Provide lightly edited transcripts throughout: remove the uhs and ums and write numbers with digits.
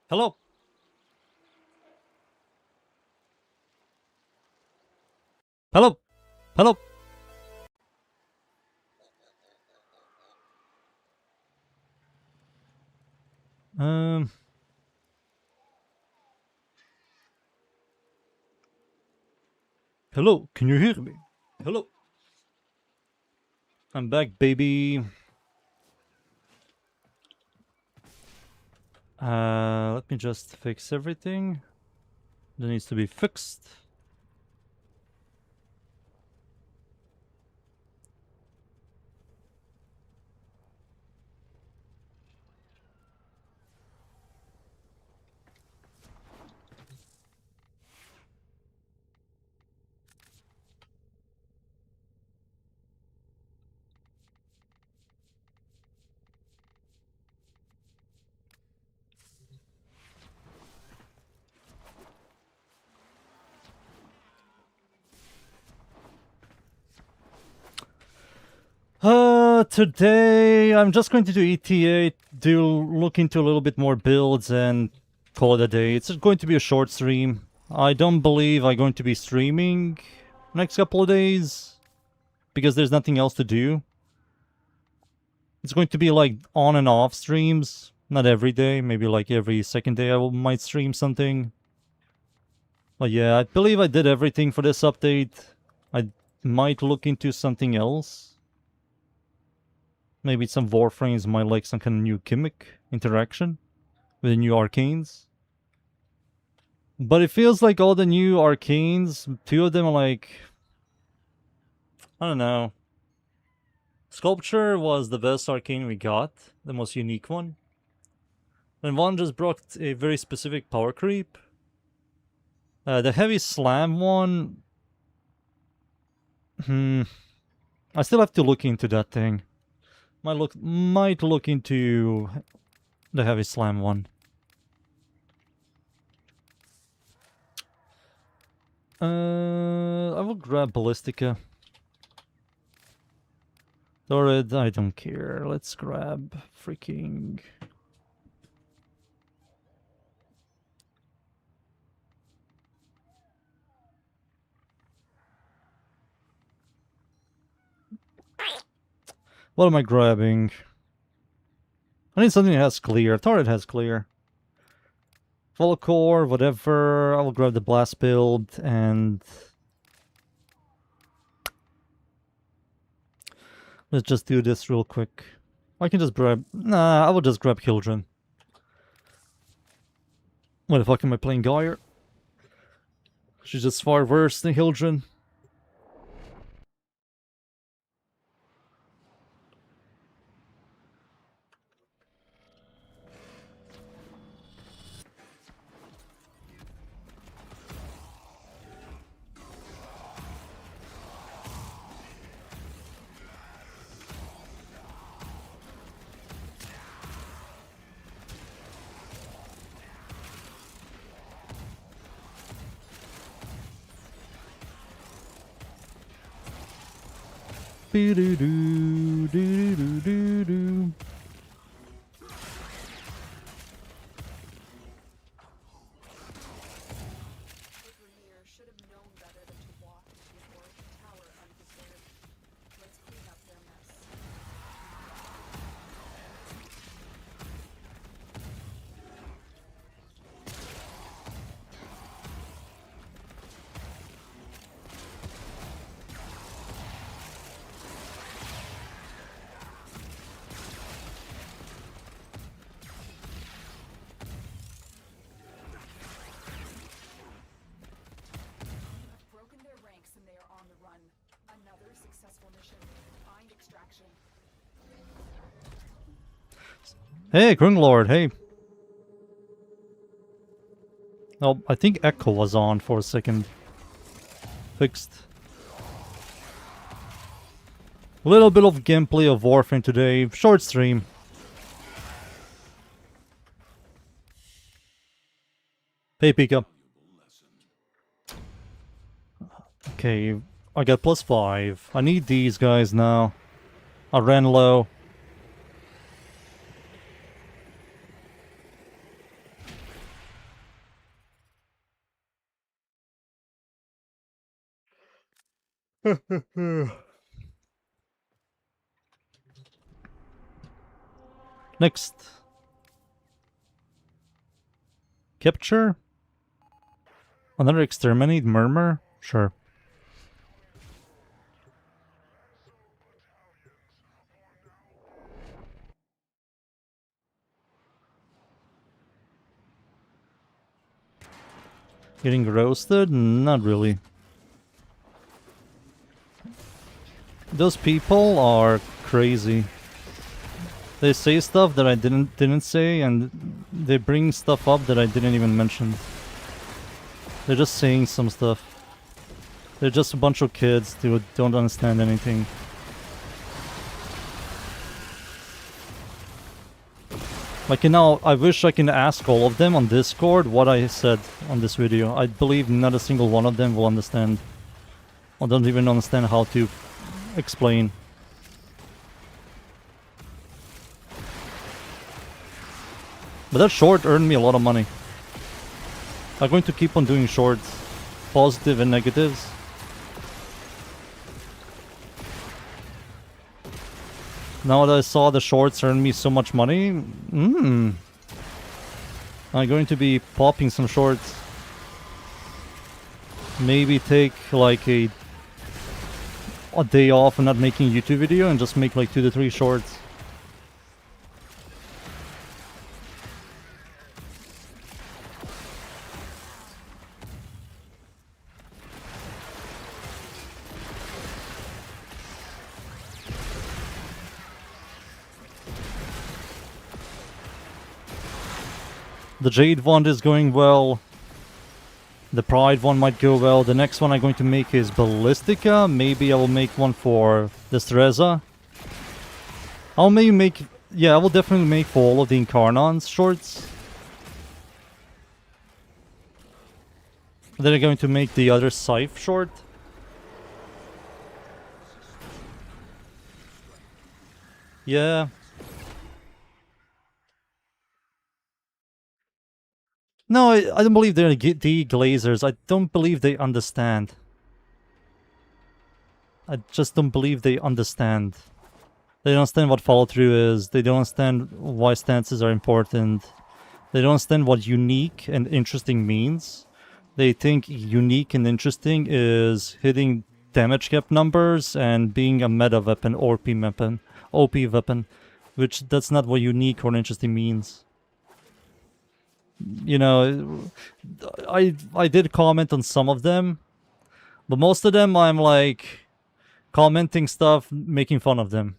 Hello. Hello. Hello. Um. Hello. Can you hear me? Hello. I'm back, baby. Let me just fix everything that needs to be fixed. Today I'm just going to do ETA, look into a little bit more builds and call it a day. It's going to be a short stream. I don't believe I'm going to be streaming next couple of days because there's nothing else to do. It's going to be like on and off streams, not every day, maybe like every second day might stream something. But yeah, I believe I did everything for this update. I might look into something else. Maybe some Warframes might like some kind of new gimmick interaction with the new arcanes. But it feels like all the new arcanes, two of them are like, I don't know. Sculpture was the best arcane we got, the most unique one. And one just brought a very specific power creep. The heavy slam one... I still have to look into that thing. Might look into the heavy slam one. I will grab Ballistica. Torrid, I don't care. Let's grab freaking... What am I grabbing? I need something that has clear. Torrid has clear. Volcore, whatever. I will grab the blast build and... Let's just do this real quick. I can just grab... Nah, I will just grab Hildren. Why the fuck am I playing Gyre? She's just far worse than Hildren. Be-do-do-do-do-do-do. Hey, Grunglord, hey. Oh, I think Echo was on for a second. Fixed. A little bit of gameplay of Warframe today. Short stream. Hey, Pika. Okay, I got +5. I need these guys now. I ran low. Next. Capture? Another exterminate murmur? Sure. Getting roasted? Not really. Those people are crazy. They say stuff that I didn't say, and they bring stuff up that I didn't even mention. They're just saying some stuff. They're just a bunch of kids who don't understand anything. Like, you know, I wish I can ask all of them on Discord what I said on this video. I believe not a single one of them will understand. Or don't even understand how to explain. But that short earned me a lot of money. I'm going to keep on doing shorts. Positive and negatives. Now that I saw the shorts earn me so much money, I'm going to be popping some shorts. Maybe take like a day off and not making a YouTube video and just make like 2 to 3 shorts. The Jade one is going well. The Pride one might go well. The next one I'm going to make is Ballistica. Maybe I will make one for Destreza. I'll maybe make... Yeah, I will definitely make for all of the Incarnons shorts. Then I'm going to make the other Scythe short. Yeah. No, I don't believe they're the glazers. I don't believe they understand. I just don't believe they understand. They don't understand what follow-through is. They don't understand why stances are important. They don't understand what unique and interesting means. They think unique and interesting is hitting damage cap numbers and being a meta weapon, OP weapon, which that's not what unique or interesting means. You know, I did comment on some of them, but most of them I'm like commenting stuff, making fun of them.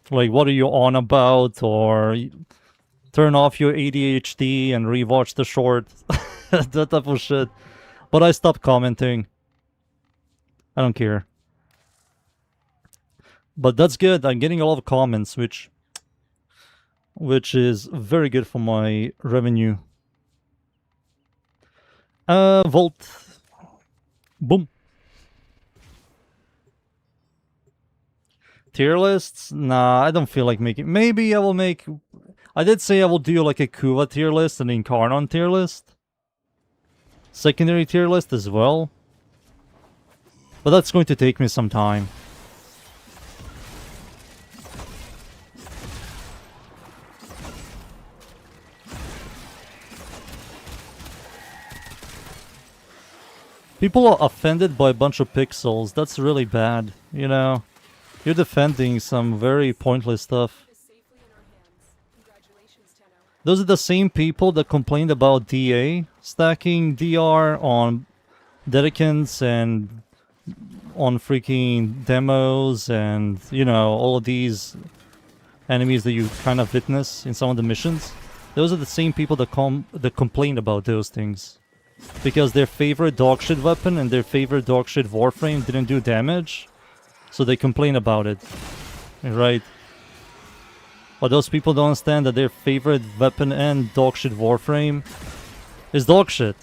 Like, what are you on about? Or turn off your ADHD and rewatch the short. That type of shit. But I stopped commenting. I don't care. But that's good. I'm getting a lot of comments, which is very good for my revenue. Volt. Boom. Tier lists? Nah, I don't feel like making... Maybe I will make... I did say I will do like a Kuva tier list and Incarnon tier list. Secondary tier list as well. But that's going to take me some time. People are offended by a bunch of pixels. That's really bad, you know? You're defending some very pointless stuff. Those are the same people that complained about DA stacking DR on Dedicants and on freaking demos and, you know, all of these enemies that you kind of witness in some of the missions. Those are the same people that complain about those things. Because their favorite dogshit weapon and their favorite dogshit Warframe didn't do damage. So they complain about it. Right? But those people don't understand that their favorite weapon and dogshit Warframe is dogshit.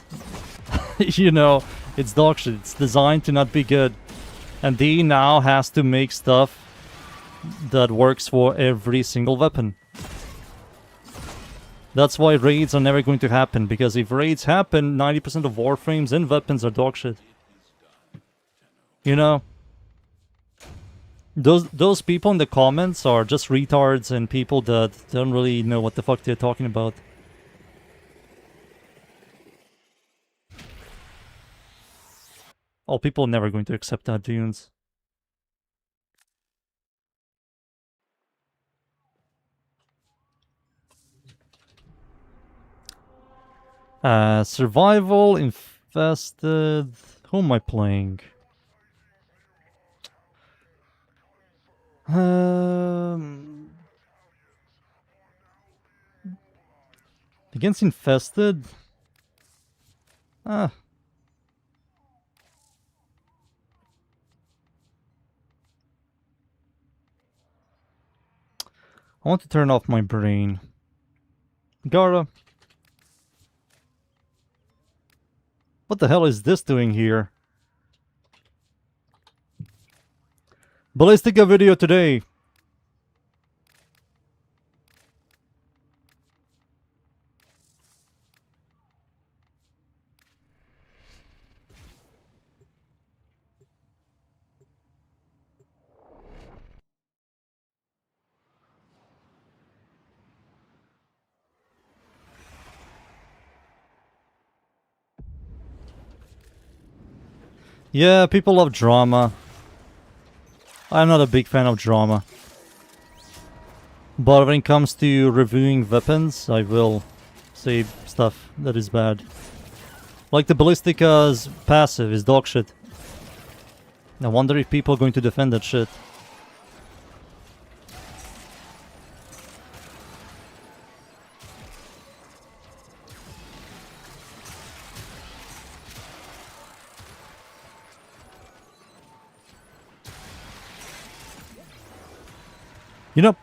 You know, it's dogshit. It's designed to not be good. And D now has to make stuff that works for every single weapon. That's why raids are never going to happen, because if raids happen, 90% of Warframes and weapons are dogshit. You know? Those people in the comments are just retards and people that don't really know what the fuck they're talking about. Oh, people are never going to accept that, dunes. Survival, infested... Who am I playing? Against infested? Ah. I want to turn off my brain. Gara. What the hell is this doing here? Ballistica video today. Yeah, people love drama. I'm not a big fan of drama. But when it comes to reviewing weapons, I will say stuff that is bad. Like the Ballistica's passive is dog shit. I wonder if people are going to defend that shit. You know...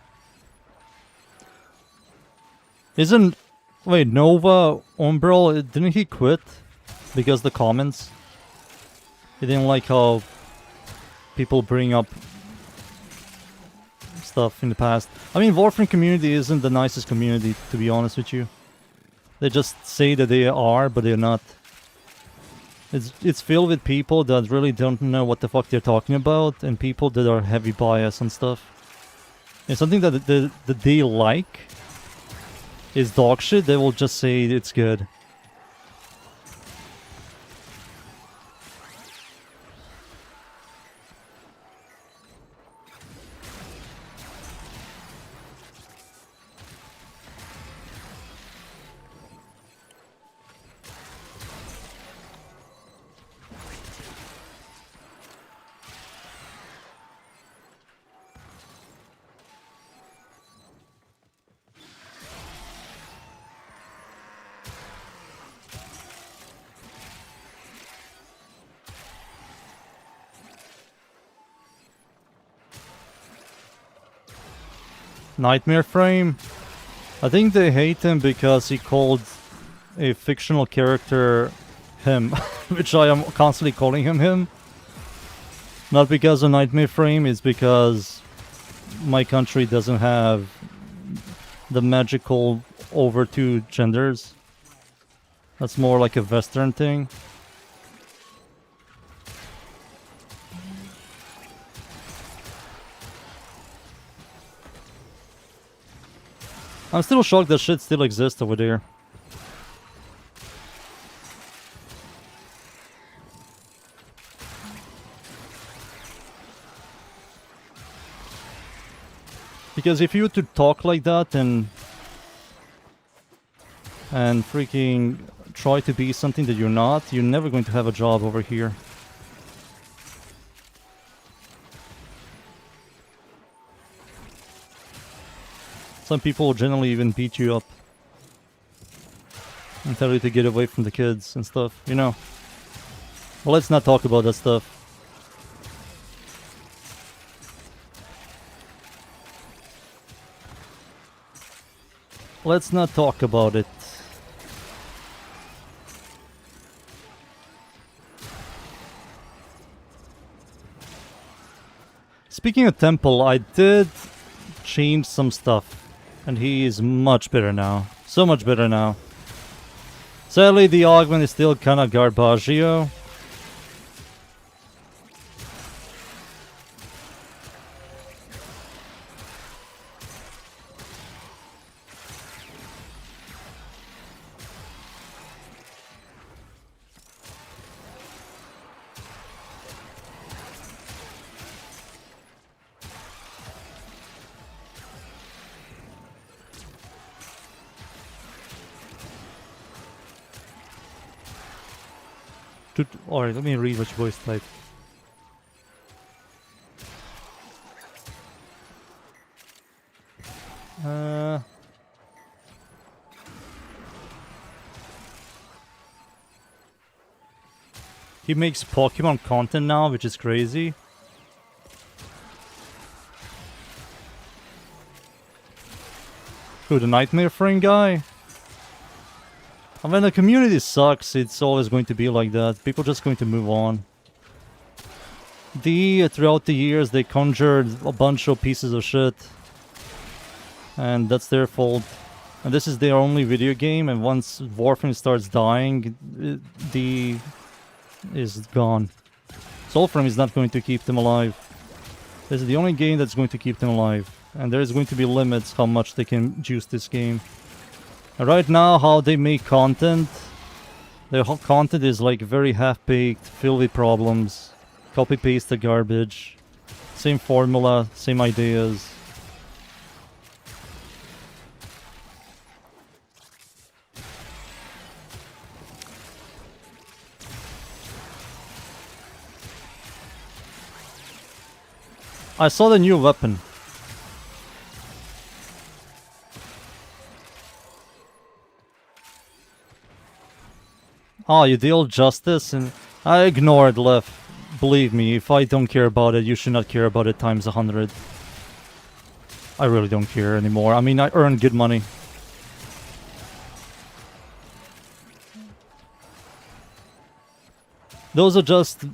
Isn't... Wait, Nova Umbral, didn't he quit? Because the comments? He didn't like how people bring up stuff in the past. I mean, Warframe community isn't the nicest community, to be honest with you. They just say that they are, but they're not. It's filled with people that really don't know what the fuck they're talking about, and people that are heavy bias and stuff. And something that they like is dog shit, they will just say it's good. Nightmare Frame. I think they hate him because he called a fictional character him, which I am constantly calling him. Not because of Nightmare Frame, it's because my country doesn't have the magical over two genders. That's more like a Western thing. I'm still shocked that shit still exists over there. Because if you were to talk like that and freaking try to be something that you're not, you're never going to have a job over here. Some people will generally even beat you up and tell you to get away from the kids and stuff, you know. Well, let's not talk about that stuff. Let's not talk about it. Speaking of Temple, I did change some stuff. And he is much better now. So much better now. Sadly, the augment is still kinda garbaggio. Alright, let me read what your voice type. He makes Pokemon content now, which is crazy. Who, the Nightmare Frame guy? I mean, the community sucks. It's always going to be like that. People just going to move on. Throughout the years, they conjured a bunch of pieces of shit. And that's their fault. And this is their only video game, and once Warframe starts dying, D is gone. Soulframe is not going to keep them alive. This is the only game that's going to keep them alive. And there's going to be limits how much they can juice this game. And right now, how they make content, their whole content is like very half-baked, filled with problems. Copy-paste the garbage. Same formula, same ideas. I saw the new weapon. Oh, you deal justice, and I ignored left. Believe me, if I don't care about it, you should not care about it times 100. I really don't care anymore. I mean, I earn good money. Those are just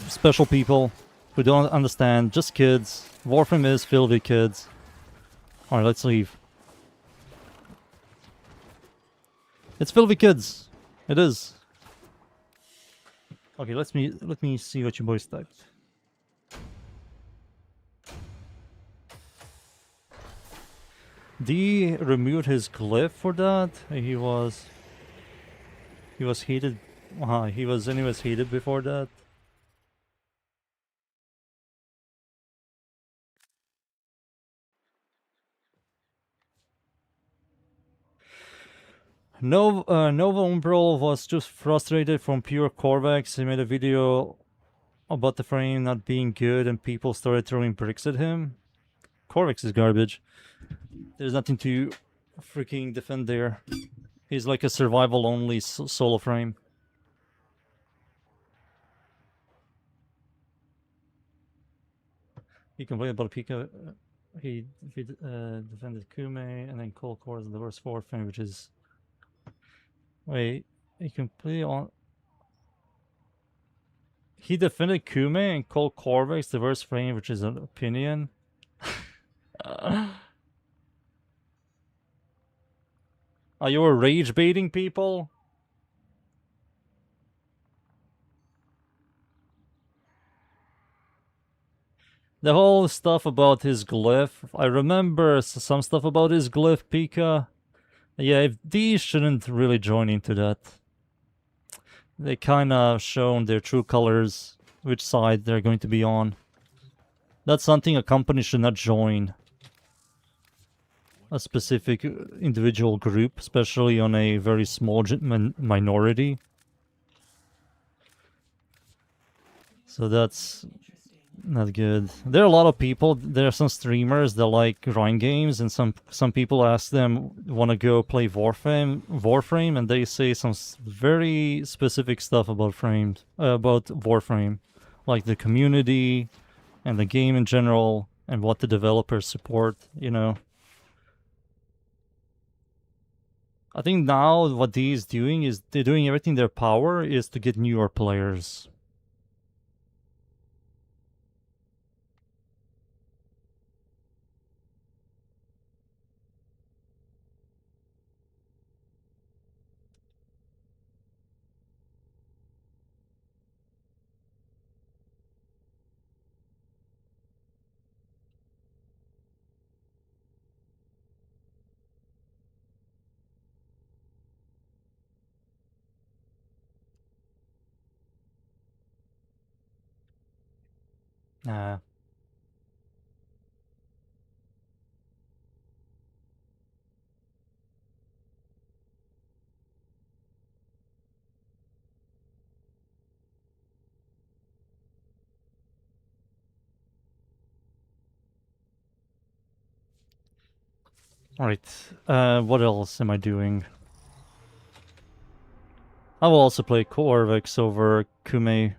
special people who don't understand. Just kids. Warframe is filled with kids. Alright, let's leave. It's filled with kids. It is. Okay, let me see what your boys typed. D removed his glyph for that. He was heated. He was anyways heated before that. Nova Umbral was just frustrated from pure Corvex. He made a video about the frame not being good and people started throwing bricks at him. Corvex is garbage. There's nothing to freaking defend there. He's like a survival-only solo frame. He complained about Pika. He defended Kume and then Cold Core is the worst Warframe, which is... Wait, he completely on... He defended Kume and called Corvex the worst frame, which is an opinion. Are you rage baiting people? The whole stuff about his glyph. I remember some stuff about his glyph, Pika. Yeah, if these shouldn't really join into that. They kinda shown their true colors, which side they're going to be on. That's something a company should not join. A specific individual group, especially on a very small minority. So that's not good. There are a lot of people, there are some streamers that like grind games, and some people ask them, want to go play Warframe, and they say some very specific stuff about Warframe. Like the community, and the game in general, and what the developers support, you know. I think now what D is doing is they're doing everything in their power is to get newer players. Nah. Alright, what else am I doing? I will also play Corvix over Kume.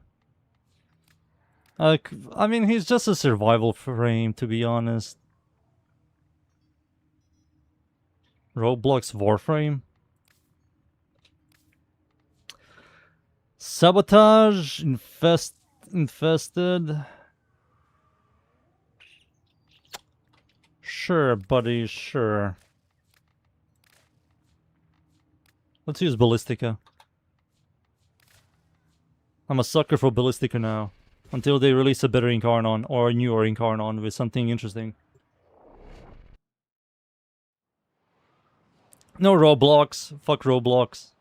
I mean, he's just a survival frame, to be honest. Roblox Warframe. Sabotage, infested. Sure, buddy, sure. Let's use Ballistica. I'm a sucker for Ballistica now. Until they release a better Incarnon or a newer Incarnon with something interesting. No Roblox. Fuck Roblox.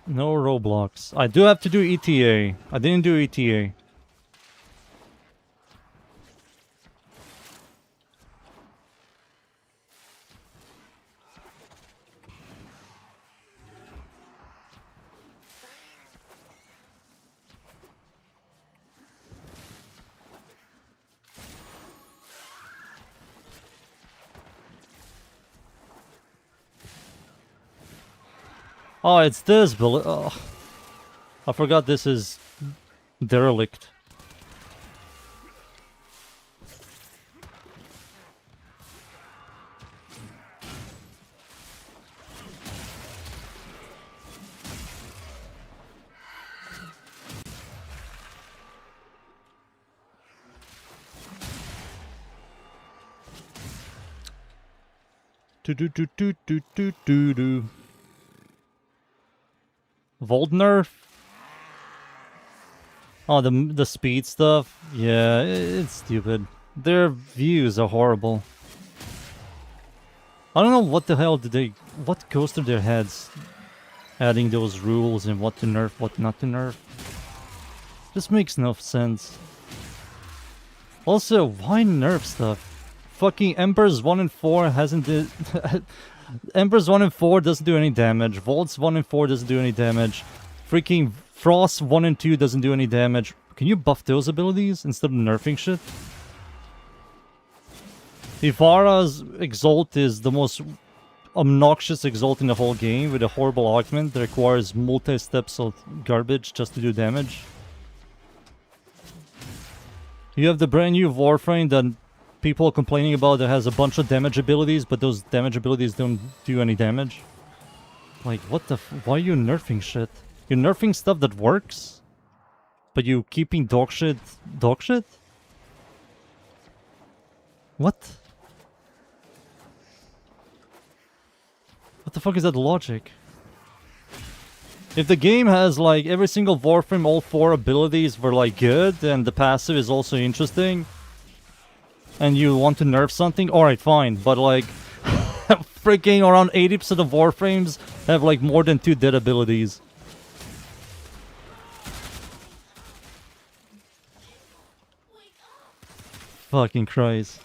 No Roblox. I do have to do ETA. I didn't do ETA. Oh, it's this, oh. I forgot this is derelict. Do. Volt nerf? Oh, the speed stuff? Yeah, it's stupid. Their views are horrible. I don't know what the hell what goes through their heads adding those rules and what to nerf, what not to nerf. This makes no sense. Also, why nerf stuff? Fucking Embers 1 and 4 hasn't did... Embers 1 and 4 doesn't do any damage. Volts 1 and 4 doesn't do any damage. Freaking Frost 1 and 2 doesn't do any damage. Can you buff those abilities instead of nerfing shit? Ivara's Exalt is the most obnoxious Exalt in the whole game with a horrible augment that requires multi-steps of garbage just to do damage. You have the brand new Warframe that people are complaining about that has a bunch of damage abilities, but those damage abilities don't do any damage. Like, what the why are you nerfing shit? You're nerfing stuff that works? But you keeping dog shit? What? What the fuck is that logic? If the game has, like, every single Warframe, all 4 abilities were, like, good, and the passive is also interesting, and you want to nerf something, alright, fine, but, like, freaking around 80% of Warframes have, like, more than 2 dead abilities. Fucking Christ.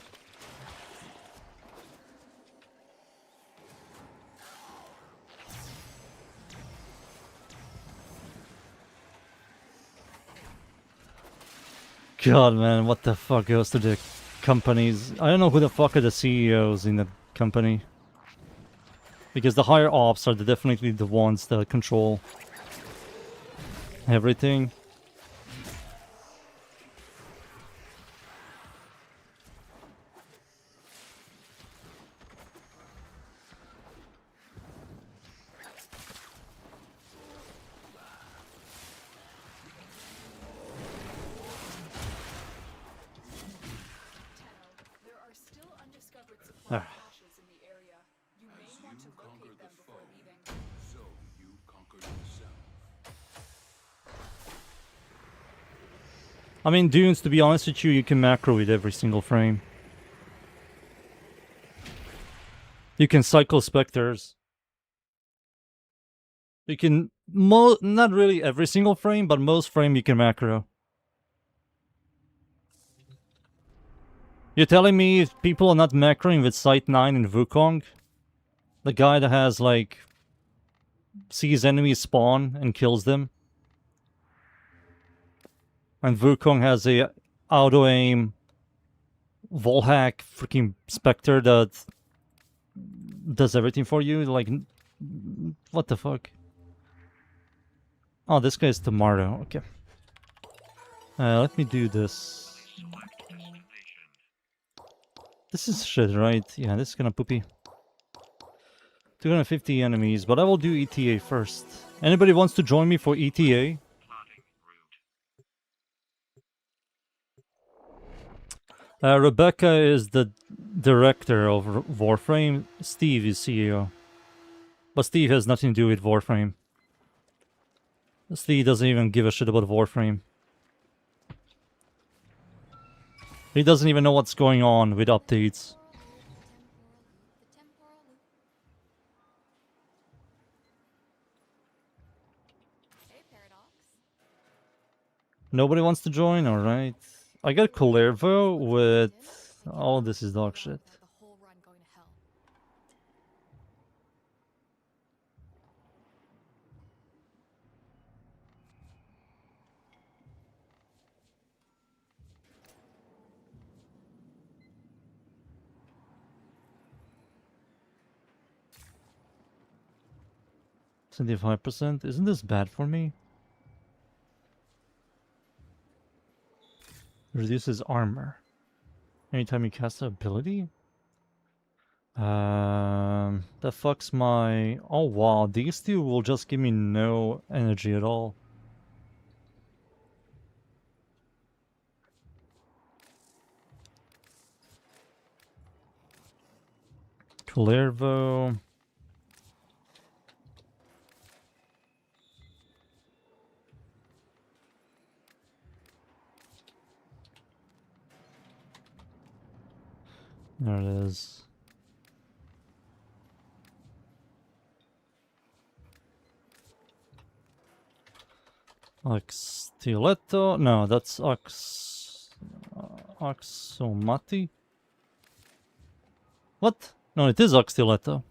God, man, what the fuck goes to the companies? I don't know who the fuck are the CEOs in the company. Because the higher ops are definitely the ones that control everything. I mean, Dunes, to be honest with you, you can macro with every single frame. You can cycle Spectres. You can... not really every single frame, but most frame you can macro. You're telling me if people are not macroing with Sight 9 and Wukong? The guy that has, like, sees enemies spawn and kills them. And Wukong has a auto-aim wallhack freaking Spectre that does everything for you. Like, what the fuck? Oh, this guy's Tomato. Okay. Let me do this. This is shit, right? Yeah, this is kinda poopy. 250 enemies, but I will do ETA first. Anybody wants to join me for ETA? Rebecca is the director of Warframe. Steve is CEO. But Steve has nothing to do with Warframe. Steve doesn't even give a shit about Warframe. He doesn't even know what's going on with updates. Nobody wants to join? Alright. I got Kullervo with... Oh, this is dog shit. %. Isn't this bad for me? Reduces armor. Anytime you cast an ability? That fucks my... Oh wow, these two will just give me no energy at all. Clervo. There it is. Stiletto? No, that's Oxomati? What? No, it is Stiletto.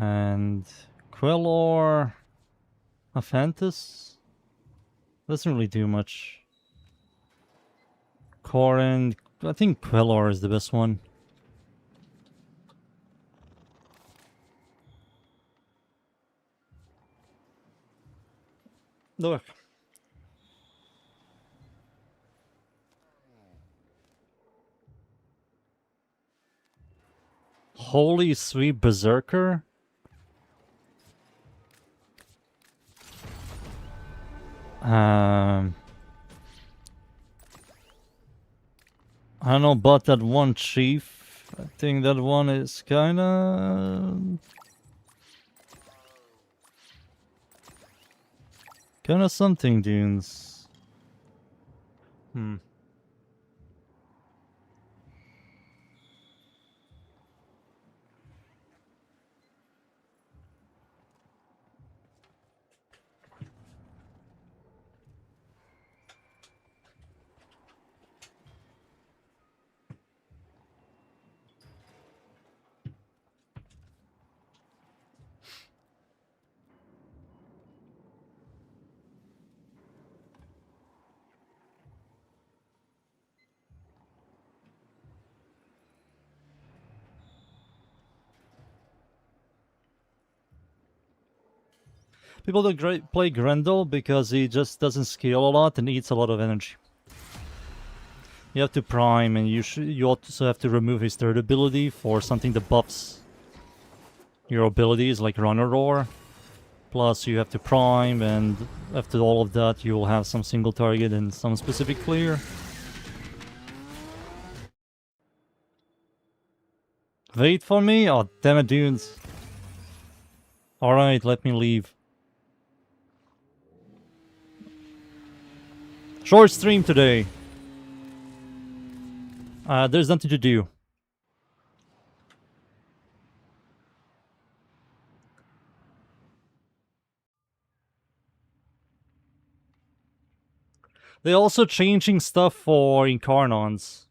And Quellor... Aphantis? Doesn't really do much. Corin... I think Quellor is the best one. Look. Holy sweet Berserker? I don't know about that one chief. I think that one is kinda something, dunes. People don't play Grendel because he just doesn't scale a lot and eats a lot of energy. You have to prime, and you also have to remove his third ability for something that buffs your abilities, like Runner Roar. Plus you have to prime, and after all of that you will have some single target and some specific clear. Wait for me? Oh damn it, dudes. Alright, let me leave. Short stream today. There's nothing to do. They're also changing stuff for Incarnons.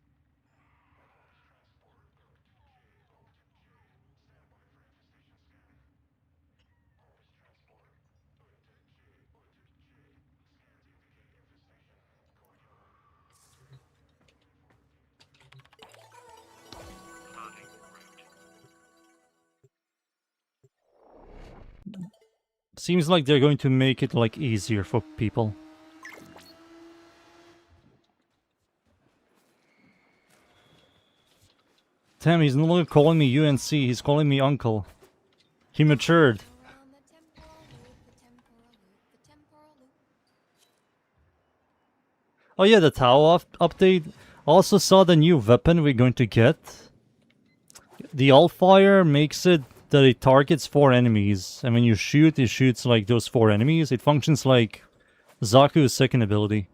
Seems like they're going to make it like easier for people. Damn, he's no longer calling me UNC, he's calling me uncle. He matured. Oh yeah, the Tau update. Also saw the new weapon we're going to get. The All-Fire makes it that it targets 4 enemies. And when you shoot, it shoots like those 4 enemies. It functions like Zaku's second ability.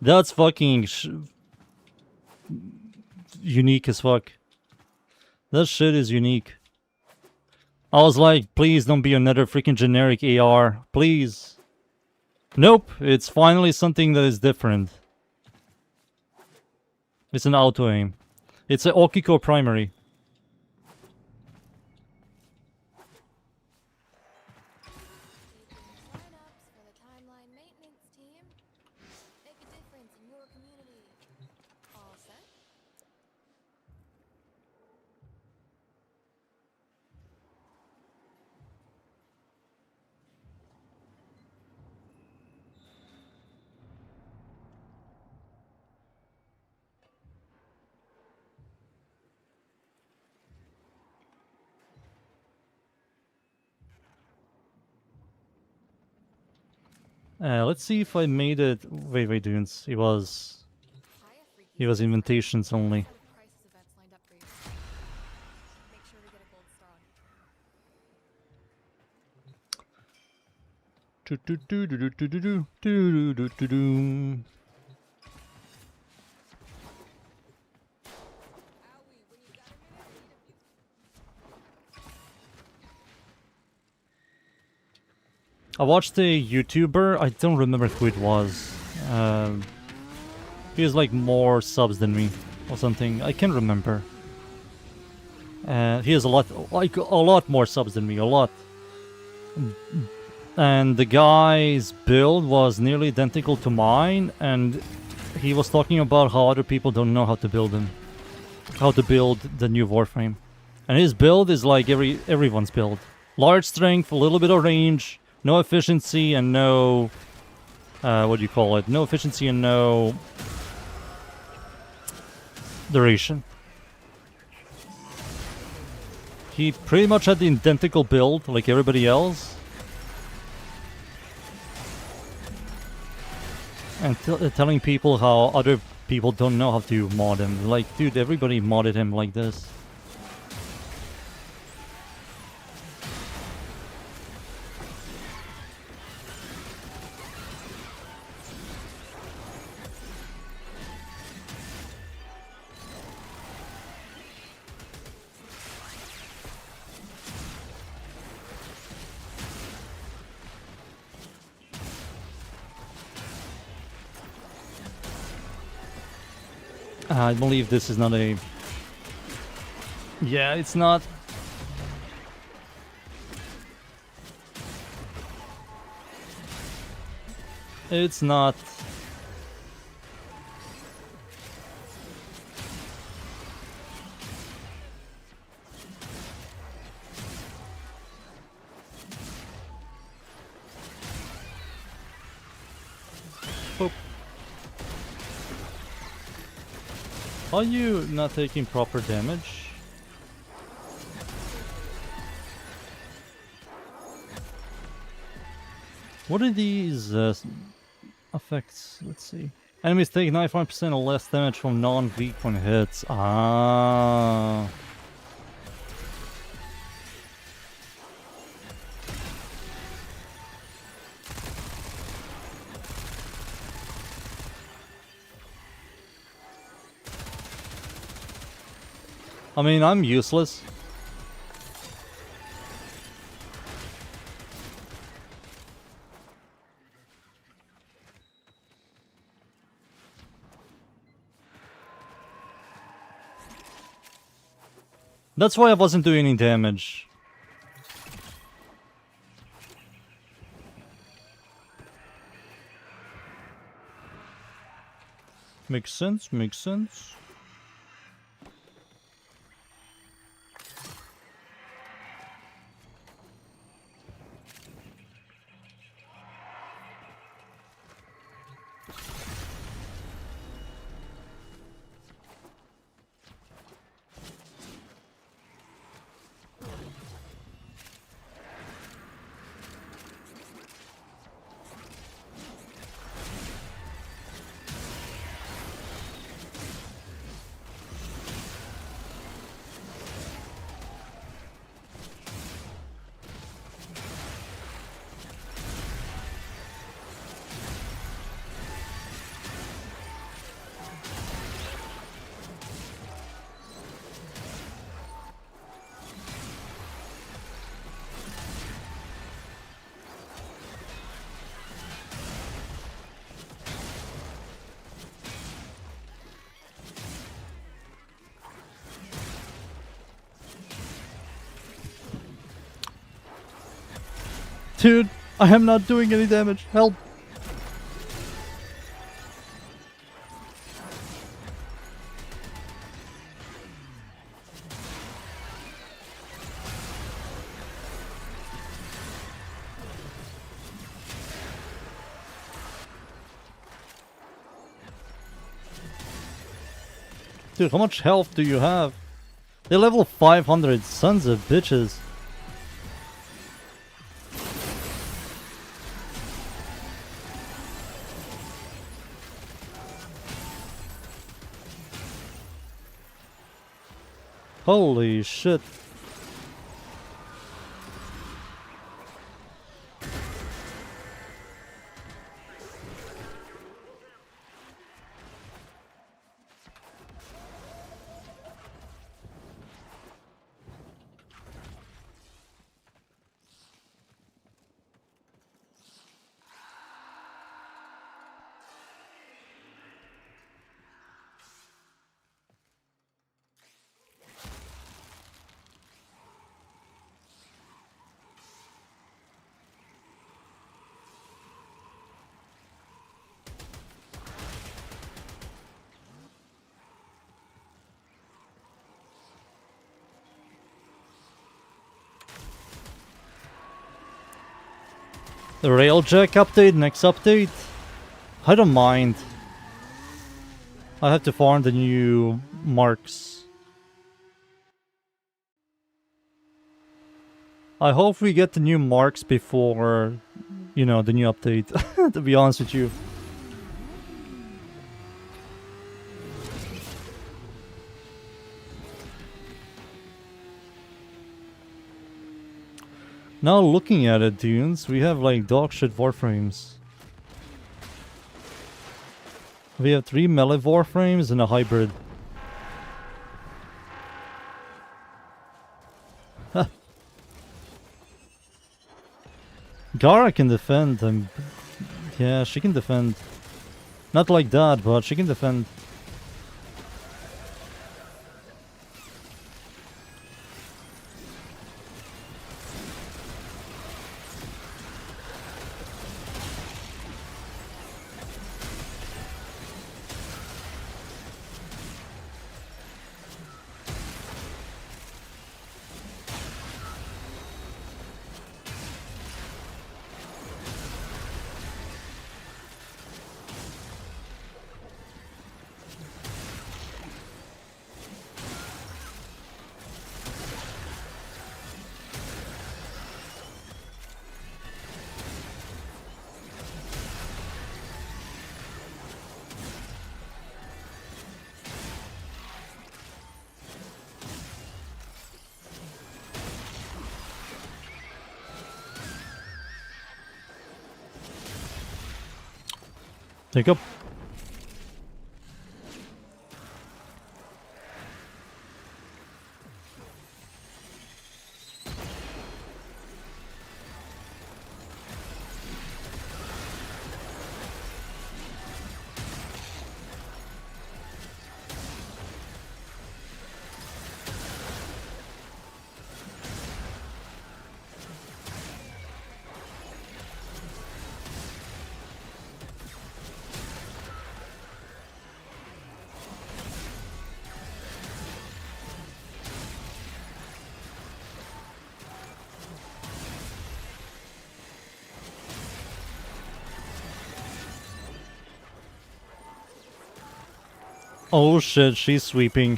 That's fucking unique as fuck. That shit is unique. I was like, please don't be another freaking generic AR. Please. Nope, it's finally something that is different. It's an auto-aim. It's an Okiko primary. Let's see if I made it. Wait, dudes. It was invitations only. I watched a YouTuber, I don't remember who it was. He has like more subs than me or something. I can't remember. He has a lot more subs than me, a lot. And the guy's build was nearly identical to mine, and he was talking about how other people don't know how to build him. How to build the new Warframe. And his build is like everyone's build. Large strength, a little bit of range, no efficiency, and no... what do you call it? No efficiency and no... duration. He pretty much had the identical build like everybody else. And telling people how other people don't know how to mod him. Like, dude, everybody modded him like this. I believe this is not a... Yeah, it's not... It's not... Boop. Are you not taking proper damage? What are these effects? Let's see. Enemies take 95% or less damage from non-weak point hits. Ah. I mean, I'm useless. That's why I wasn't doing any damage. Makes sense, makes sense. Dude, I am not doing any damage. Help. Dude, how much health do you have? They're level 500, sons of bitches. Holy shit. The Railjack update, next update? I don't mind. I have to farm the new marks. I hope we get the new marks before, you know, the new update, to be honest with you. Now looking at it, dunes, we have like dog shit Warframes. We have 3 melee Warframes and a hybrid. Gara can defend. Yeah, she can defend. Not like that, but she can defend. Take up. Oh shit, she's sweeping.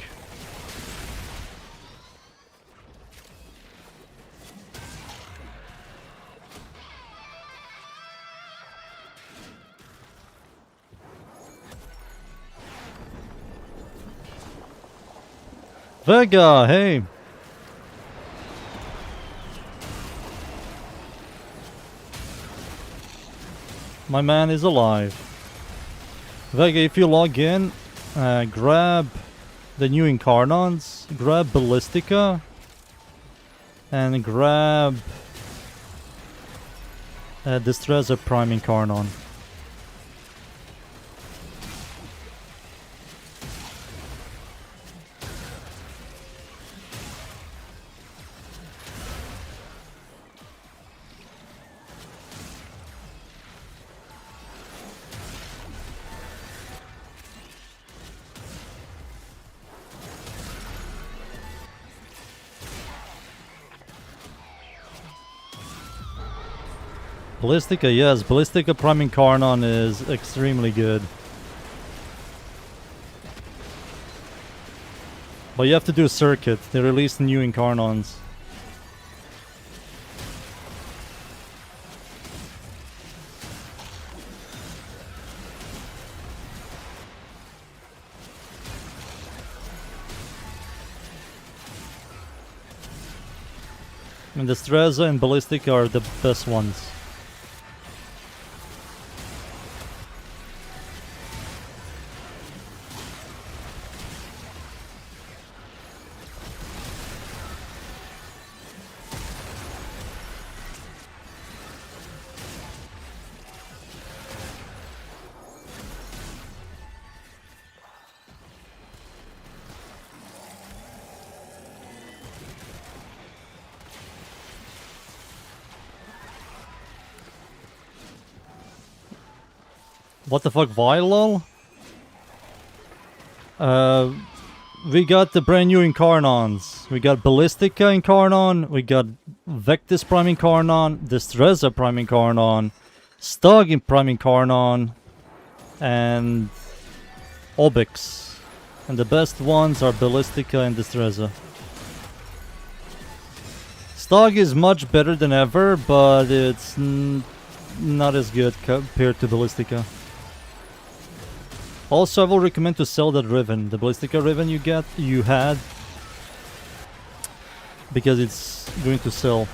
Vega, hey! My man is alive. Vega, if you log in, grab the new Incarnons, grab Ballistica, and grab Distressor Prime Incarnon. Ballistica, yes. Ballistica Prime Incarnon is extremely good. But you have to do a circuit. They released new Incarnons. I mean, the Streza and Ballistica are the best ones. What the fuck, Vylol? We got the brand new Incarnons. We got Ballistica Incarnon, we got Vectis Prime Incarnon, Destreza Prime Incarnon, Stug in Prime Incarnon, and Obix. And the best ones are Ballistica and Destreza. Stug is much better than ever, but it's not as good compared to Ballistica. Also, I will recommend to sell that Riven, the Ballistica Riven you had, because it's going to sell.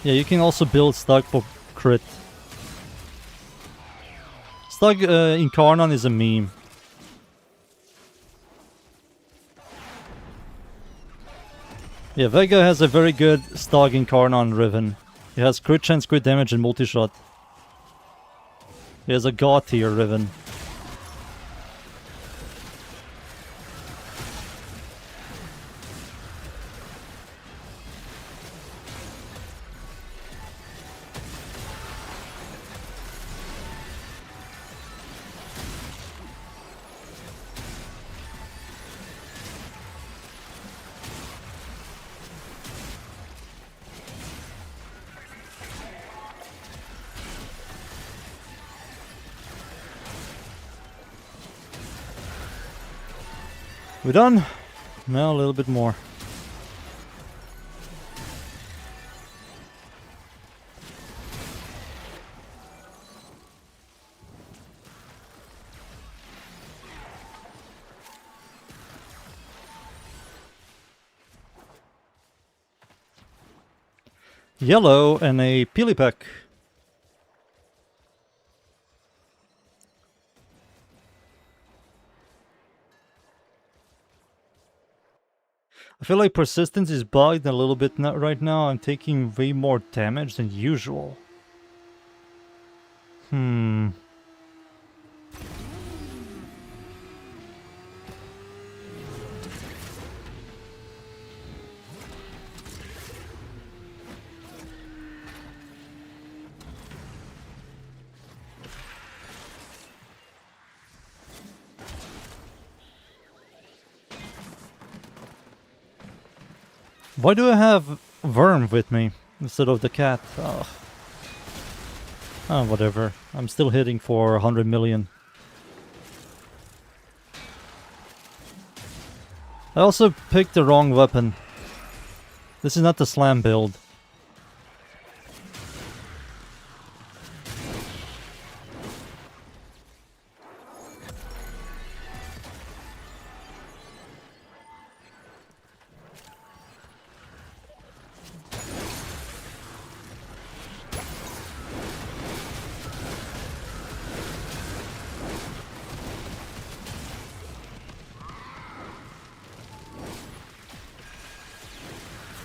Yeah, you can also build Stug for crit. Stug Incarnon is a meme. Yeah, Vega has a very good Stug Incarnon Riven. It has crit chance, crit damage, and multi-shot. He has a god tier Riven. We done? No, a little bit more. Yellow and a Pilipack. I feel like persistence is bugged a little bit right now. I'm taking way more damage than usual. Why do I have Worm with me instead of the cat? Oh, whatever. I'm still hitting for 100 million. I also picked the wrong weapon. This is not the slam build.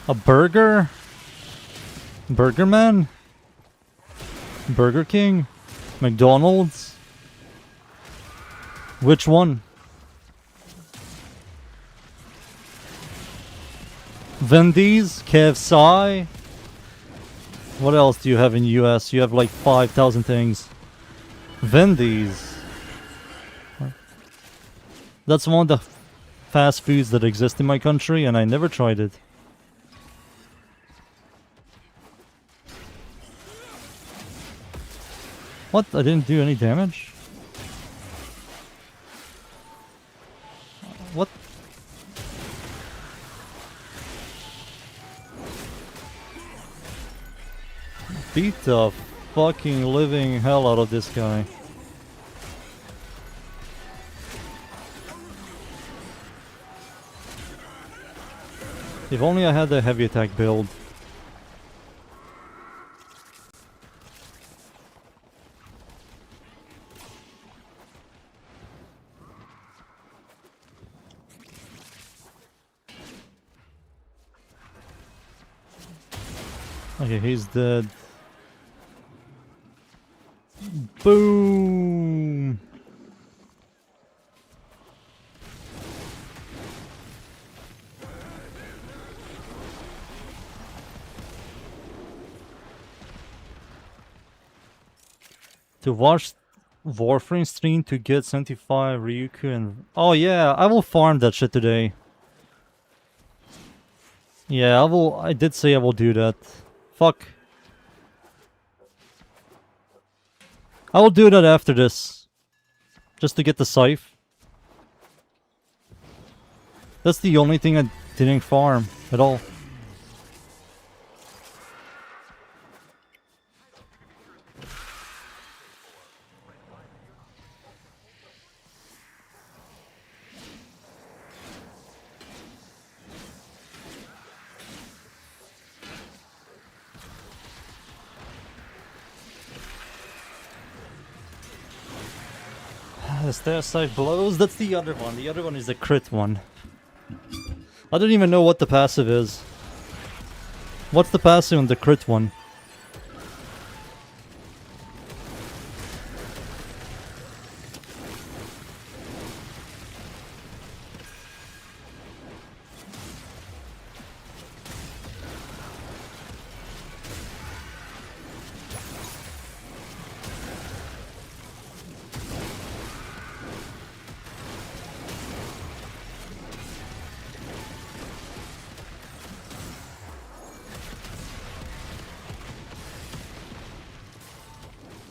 A burger? Burger Man? Burger King? McDonald's? Which one? Wendy's? KFC? What else do you have in US? You have like 5,000 things. Wendy's. That's one of the fast foods that exist in my country, and I never tried it. What? I didn't do any damage? What? Beat the fucking living hell out of this guy. If only I had the heavy attack build. Okay, he's dead. Boom! To watch Warframe stream to get 75 Ryuku and... Oh yeah, I will farm that shit today. Yeah, I did say I will do that. Fuck. I will do that after this. Just to get the scythe. That's the only thing I didn't farm at all. The stair side blows, that's the other one. The other one is the crit one. I don't even know what the passive is. What's the passive on the crit one?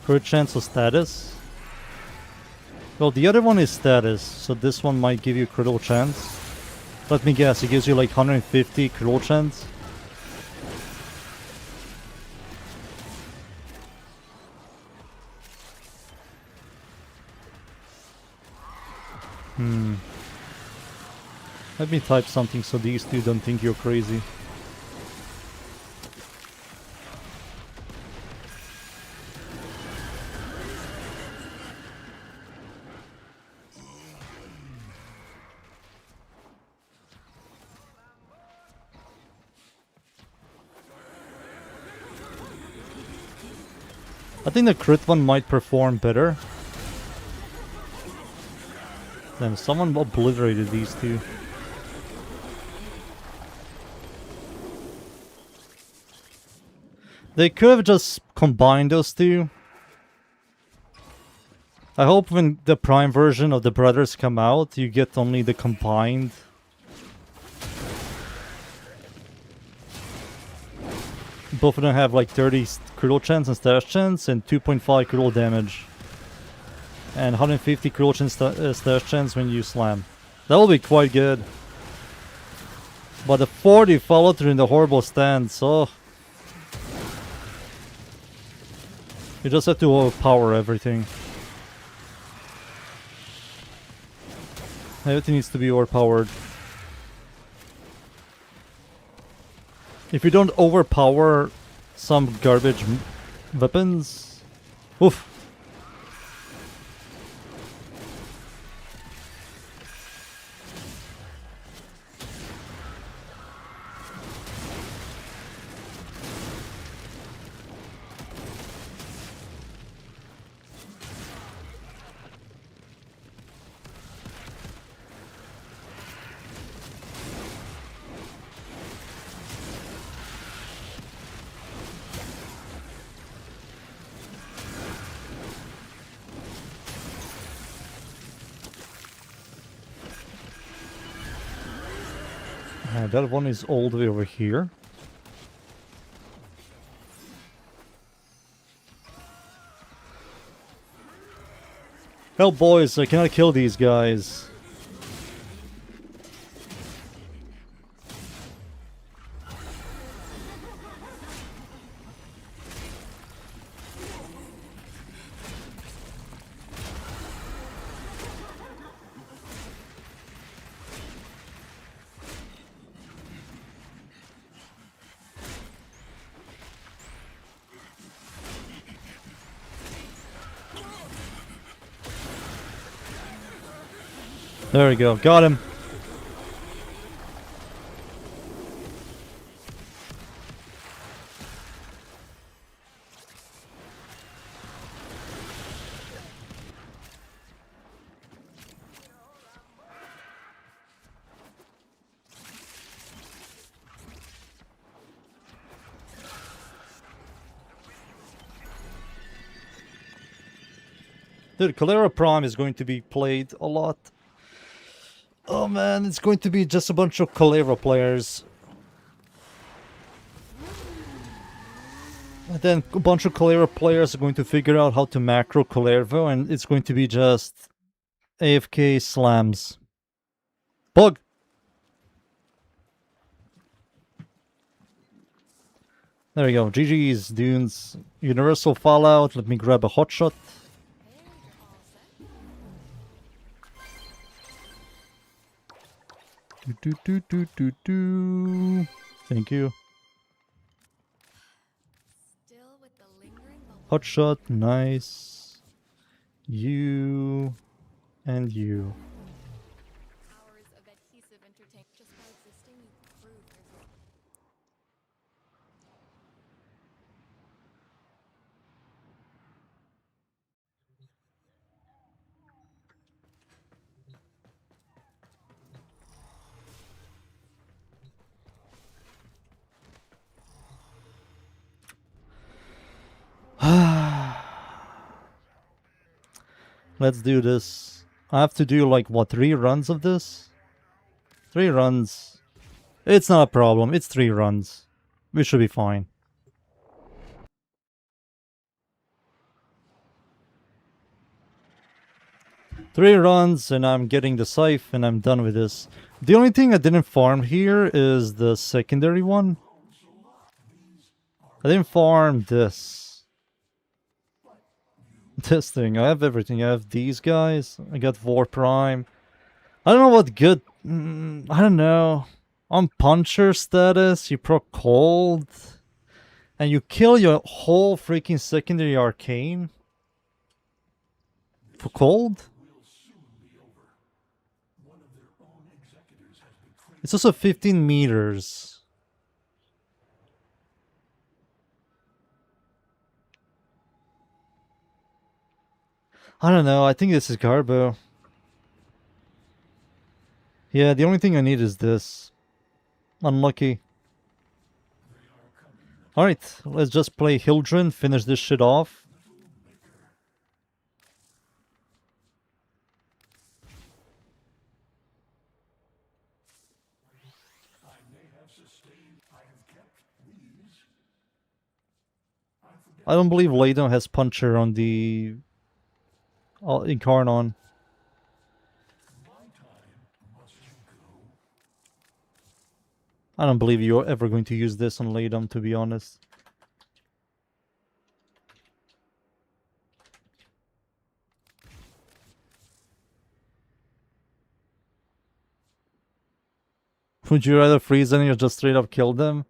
Crit chance or status? Well, the other one is status, so this one might give you critical chance. Let me guess, it gives you like 150 critical chance. Let me type something so these two don't think you're crazy. I think the crit one might perform better. Then someone obliterated these two. They could have just combined those two. I hope when the Prime version of the Brothers come out, you get only the combined. Both of them have like 30 critical chance and stash chance and 2.5 critical damage. And 150 critical chance stash chance when you slam. That will be quite good. But the 40 follow through in the horrible stance, oh. You just have to overpower everything. Everything needs to be overpowered. If you don't overpower some garbage weapons, oof. That one is all the way over here. Help, boys, I cannot kill these guys. There we go, got him. Dude, Calera Prime is going to be played a lot. Oh man, it's going to be just a bunch of Calera players. And then a bunch of Calera players are going to figure out how to macro Calervo, and it's going to be just AFK slams. Bug! There we go, GG's, dunes. Universal Fallout, let me grab a hotshot. Thank you. Hotshot, nice. You and you. Hours of adhesive entertainment just by existing, you prove yourself. Let's do this. I have to do like, what, 3 runs of this? 3 runs. It's not a problem, it's 3 runs. We should be fine. Three runs and I'm getting the scythe and I'm done with this. The only thing I didn't farm here is the secondary one. I didn't farm this. This thing. I have everything. I have these guys. I got Warframe. I don't know what good... I don't know. On Puncher status, you proc Cold. And you kill your whole freaking secondary arcane. For Cold? It's also 15 meters. I don't know, I think this is Garbo. Yeah, the only thing I need is this. Unlucky. Alright, let's just play Hildren, finish this shit off. I don't believe Ladon has Puncher on the Incarnon. I don't believe you're ever going to use this on Ladon, to be honest. Would you rather freeze them or just straight up kill them?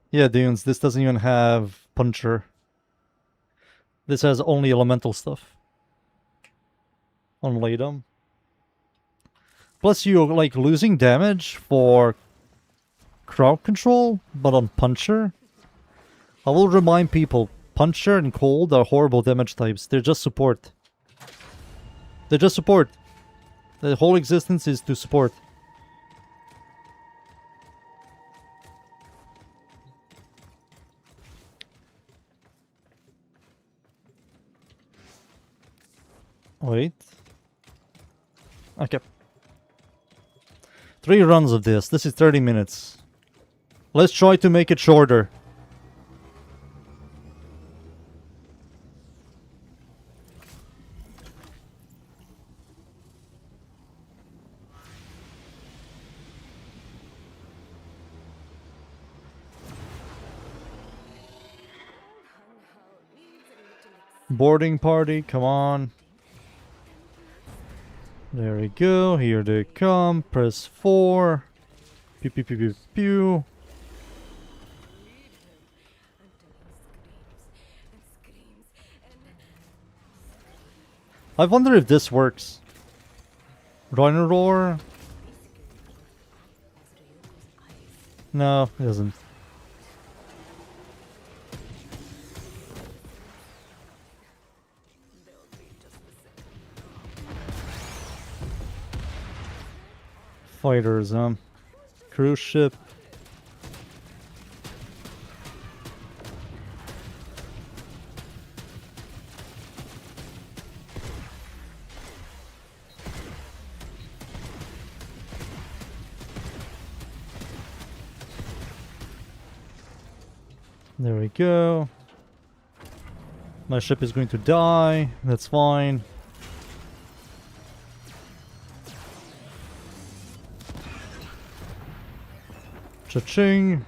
Yeah, Dunes, this doesn't even have Puncher. This has only elemental stuff. On Ladum. Plus you're like losing damage for crowd control, but on Puncher. I will remind people, Puncher and Cold are horrible damage types. They're just support. They're just support. The whole existence is to support. Wait. Okay. 3 runs of this. This is 30 minutes. Let's try to make it shorter. Boarding party, come on. There we go. Here they come. Press 4. Pew pew pew pew pew. I wonder if this works. Rhino roar? No, it doesn't. Fighters, cruise ship. There we go. My ship is going to die. That's fine. Cha-ching.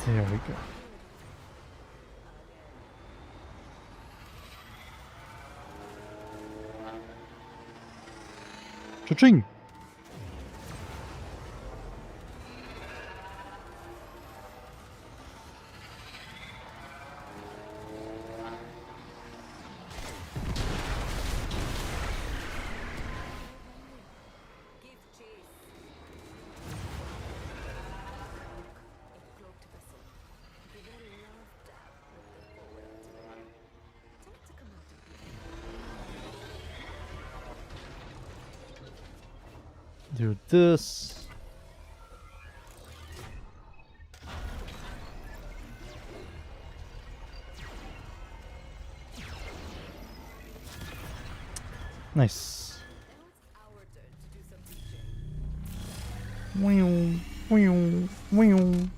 There we go. Cha-ching! Do this. Nice. Whew, whew, whew.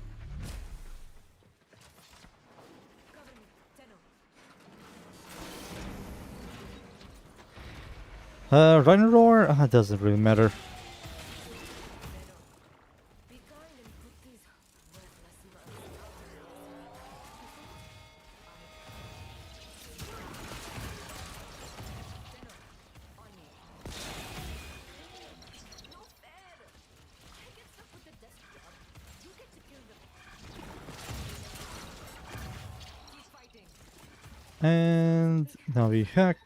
Rhino roar? It doesn't really matter. And now we hack.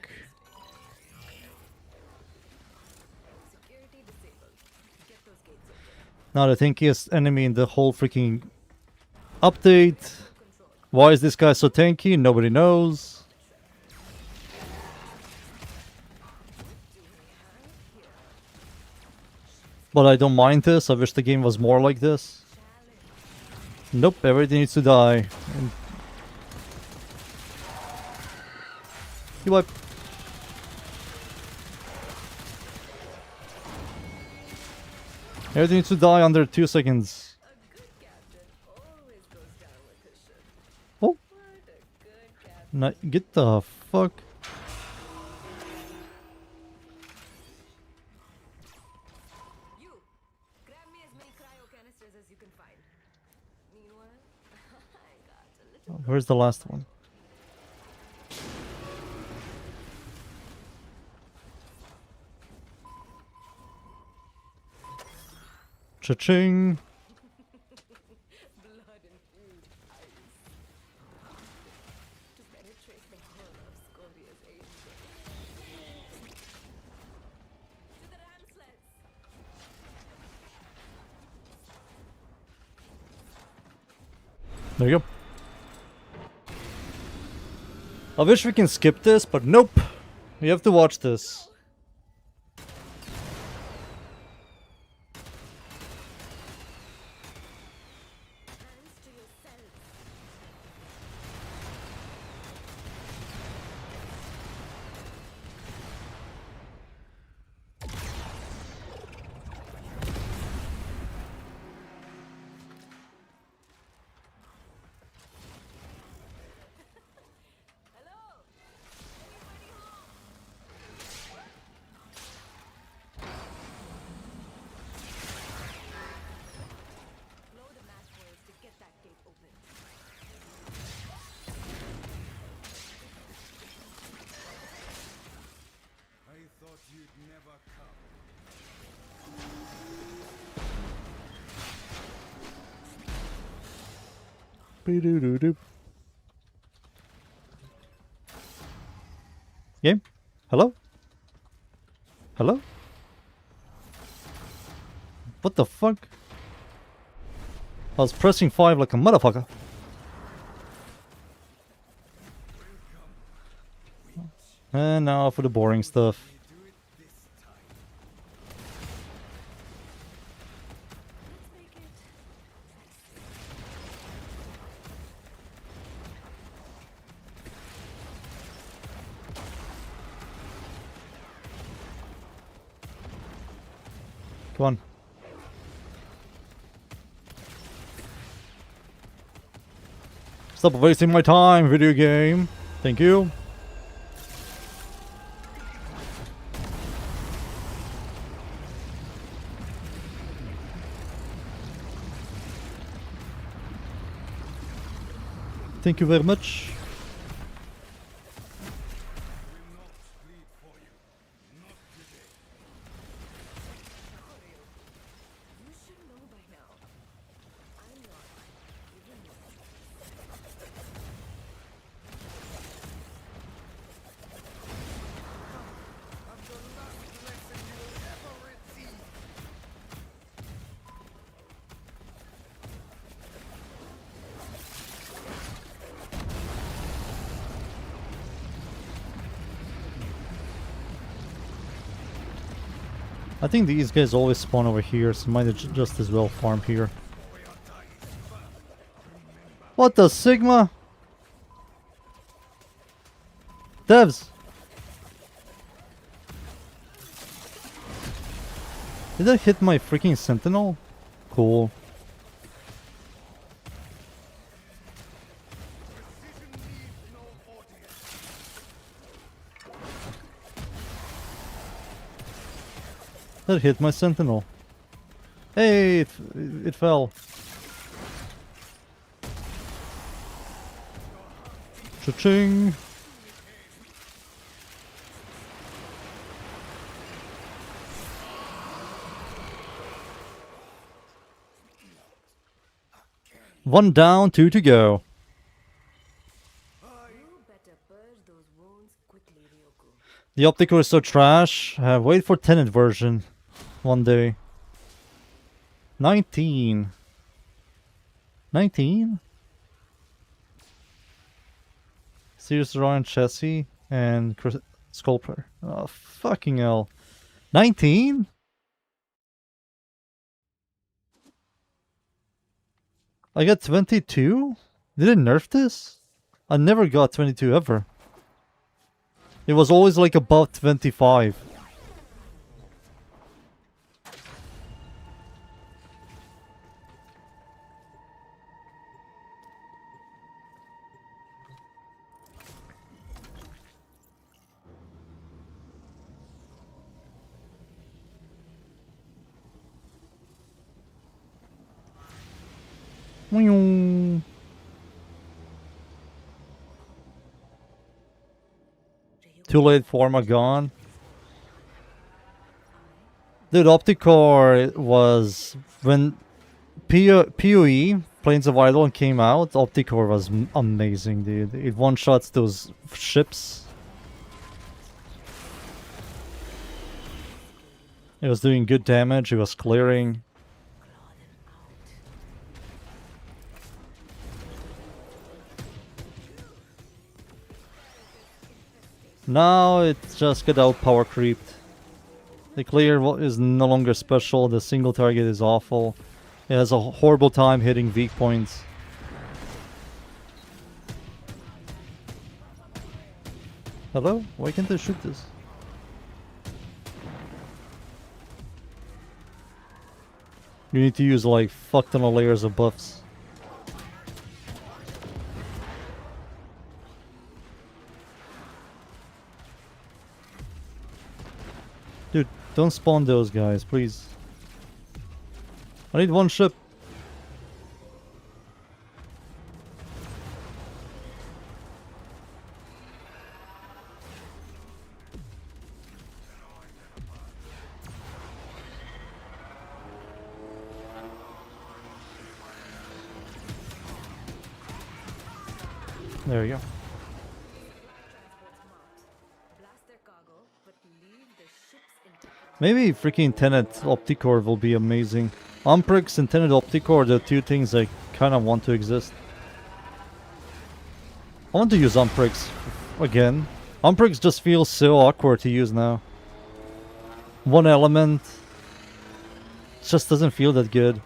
Now the tankiest enemy in the whole freaking update. Why is this guy so tanky? Nobody knows. But I don't mind this. I wish the game was more like this. Nope, everything needs to die. And you wipe. Everything needs to die under 2 seconds. Oh. No, get the fuck. Where's the last one? Cha-ching! There you go. I wish we can skip this, but nope. We have to watch this. Hands to yourself. Blow the match wires to get that gate open. I thought you'd never come. Be-doo-doo-doo. Game? Hello? Hello? What the fuck? I was pressing 5 like a motherfucker. And now for the boring stuff. Do it this time. Let's make it. Come on. Stop wasting my time, video game. Thank you. Thank you very much. Will not bleed for you. Not today. You should know by now. I'm not even I'm the last lesson you will ever receive. I think these guys always spawn over here, so might just as well farm here. What the Sigma? Devs! Did I hit my freaking sentinel? Cool. Precision needs no audience. That hit my sentinel. Hey, it fell. Cha-ching! One down, 2 to go. You better purge those wounds quickly, Ryoku. The optical is so trash. Wait for tenant version one day. 19. 19? Sears Ryan chassis and sculptor. Oh, fucking hell. 19? I got 22? Did it nerf this? I never got 22 ever. It was always like above 25. Too late for my gun. Dude, Opticore was when PoE Planes of Eidolon came out. Opticore was amazing, dude. It one-shots those ships. It was doing good damage. It was clearing. Now it's just get out power creeped. The clear is no longer special, the single target is awful. It has a horrible time hitting weak points. Hello? Why can't I shoot this? You need to use like fuck ton of layers of buffs. Dude, don't spawn those guys, please. I need one ship. There we go. Maybe freaking Tenet Opticore will be amazing. Umprix and Tenet Opticore are the two things I kind of want to exist. I want to use Umprix again. Umprix just feels so awkward to use now. One element just doesn't feel that good.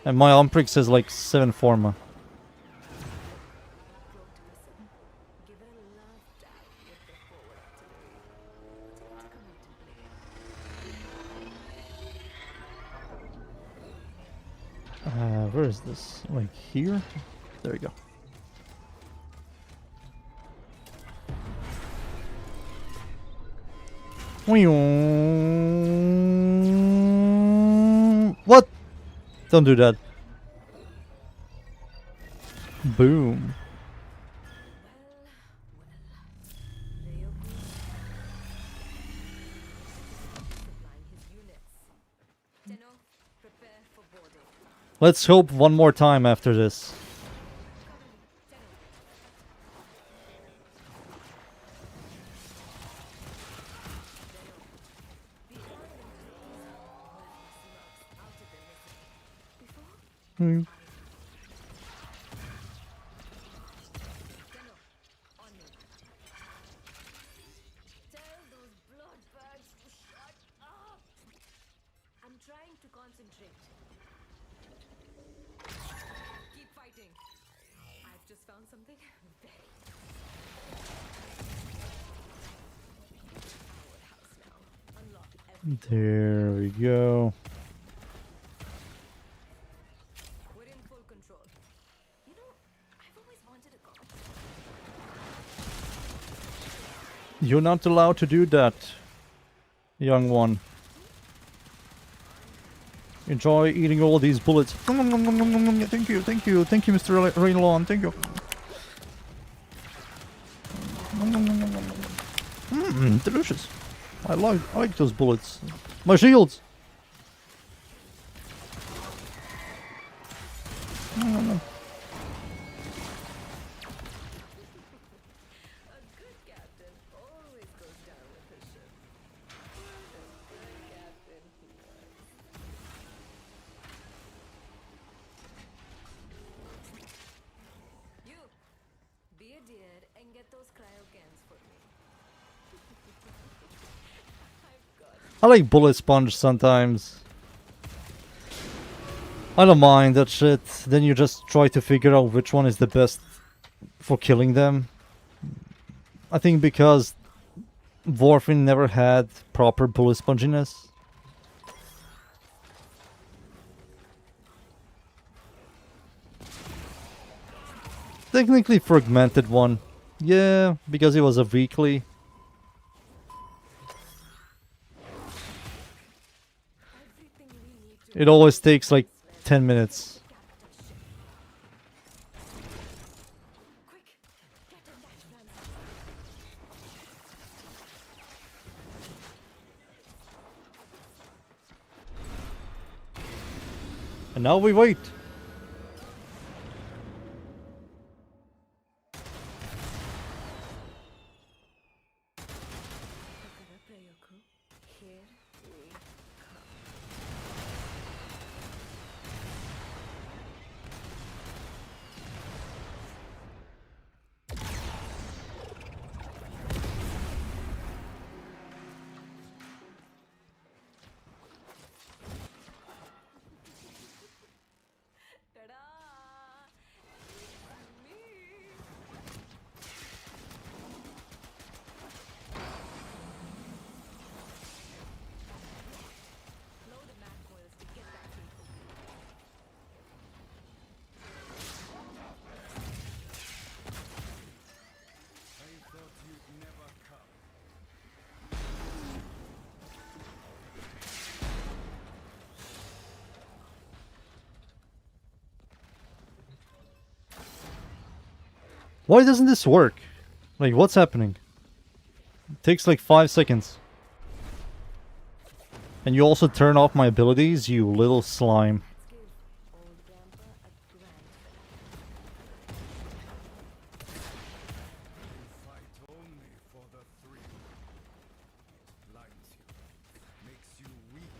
And my Umprix is like 7 Forma. Where is this? Like here? There we go. What? Don't do that. Boom. Let's hope one more time after this. Hmm. There we go. We're in full control. You know, I've always wanted a car. You're not allowed to do that, young one. Enjoy eating all these bullets. Thank you, Mr. Rainlawn, thank you. Delicious. I like those bullets. My shields. I like bullet sponge sometimes. I don't mind that shit. Then you just try to figure out which one is the best for killing them. I think because Warframe never had proper bullet sponginess. Technically fragmented one. Yeah, because it was a weekly. It always takes like 10 minutes. And now we wait. Why doesn't this work? Like, what's happening? It takes like 5 seconds. And you also turn off my abilities, you little slime. Old grandpa a grand Fight only for the thrill. It blinds you, makes you weak.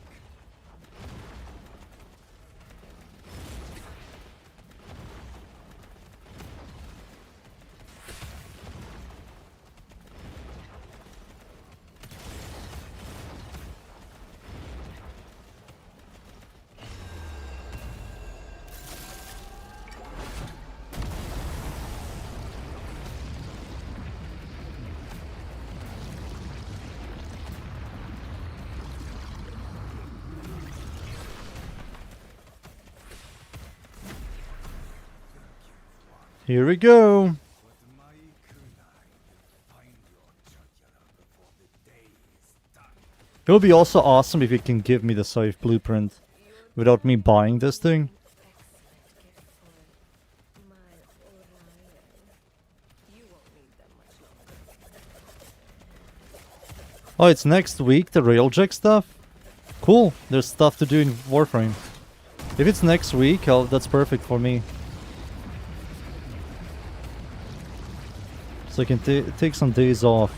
Here we go. But my kunai will find your jugular before the day is done. It would be also awesome if you can give me the safe blueprint without me buying this thing. excellent gift for my Orion. You won't need them much longer. Oh, it's next week, the Railjack stuff? Cool, there's stuff to do in Warframe. If it's next week, that's perfect for me. So I can take some days off.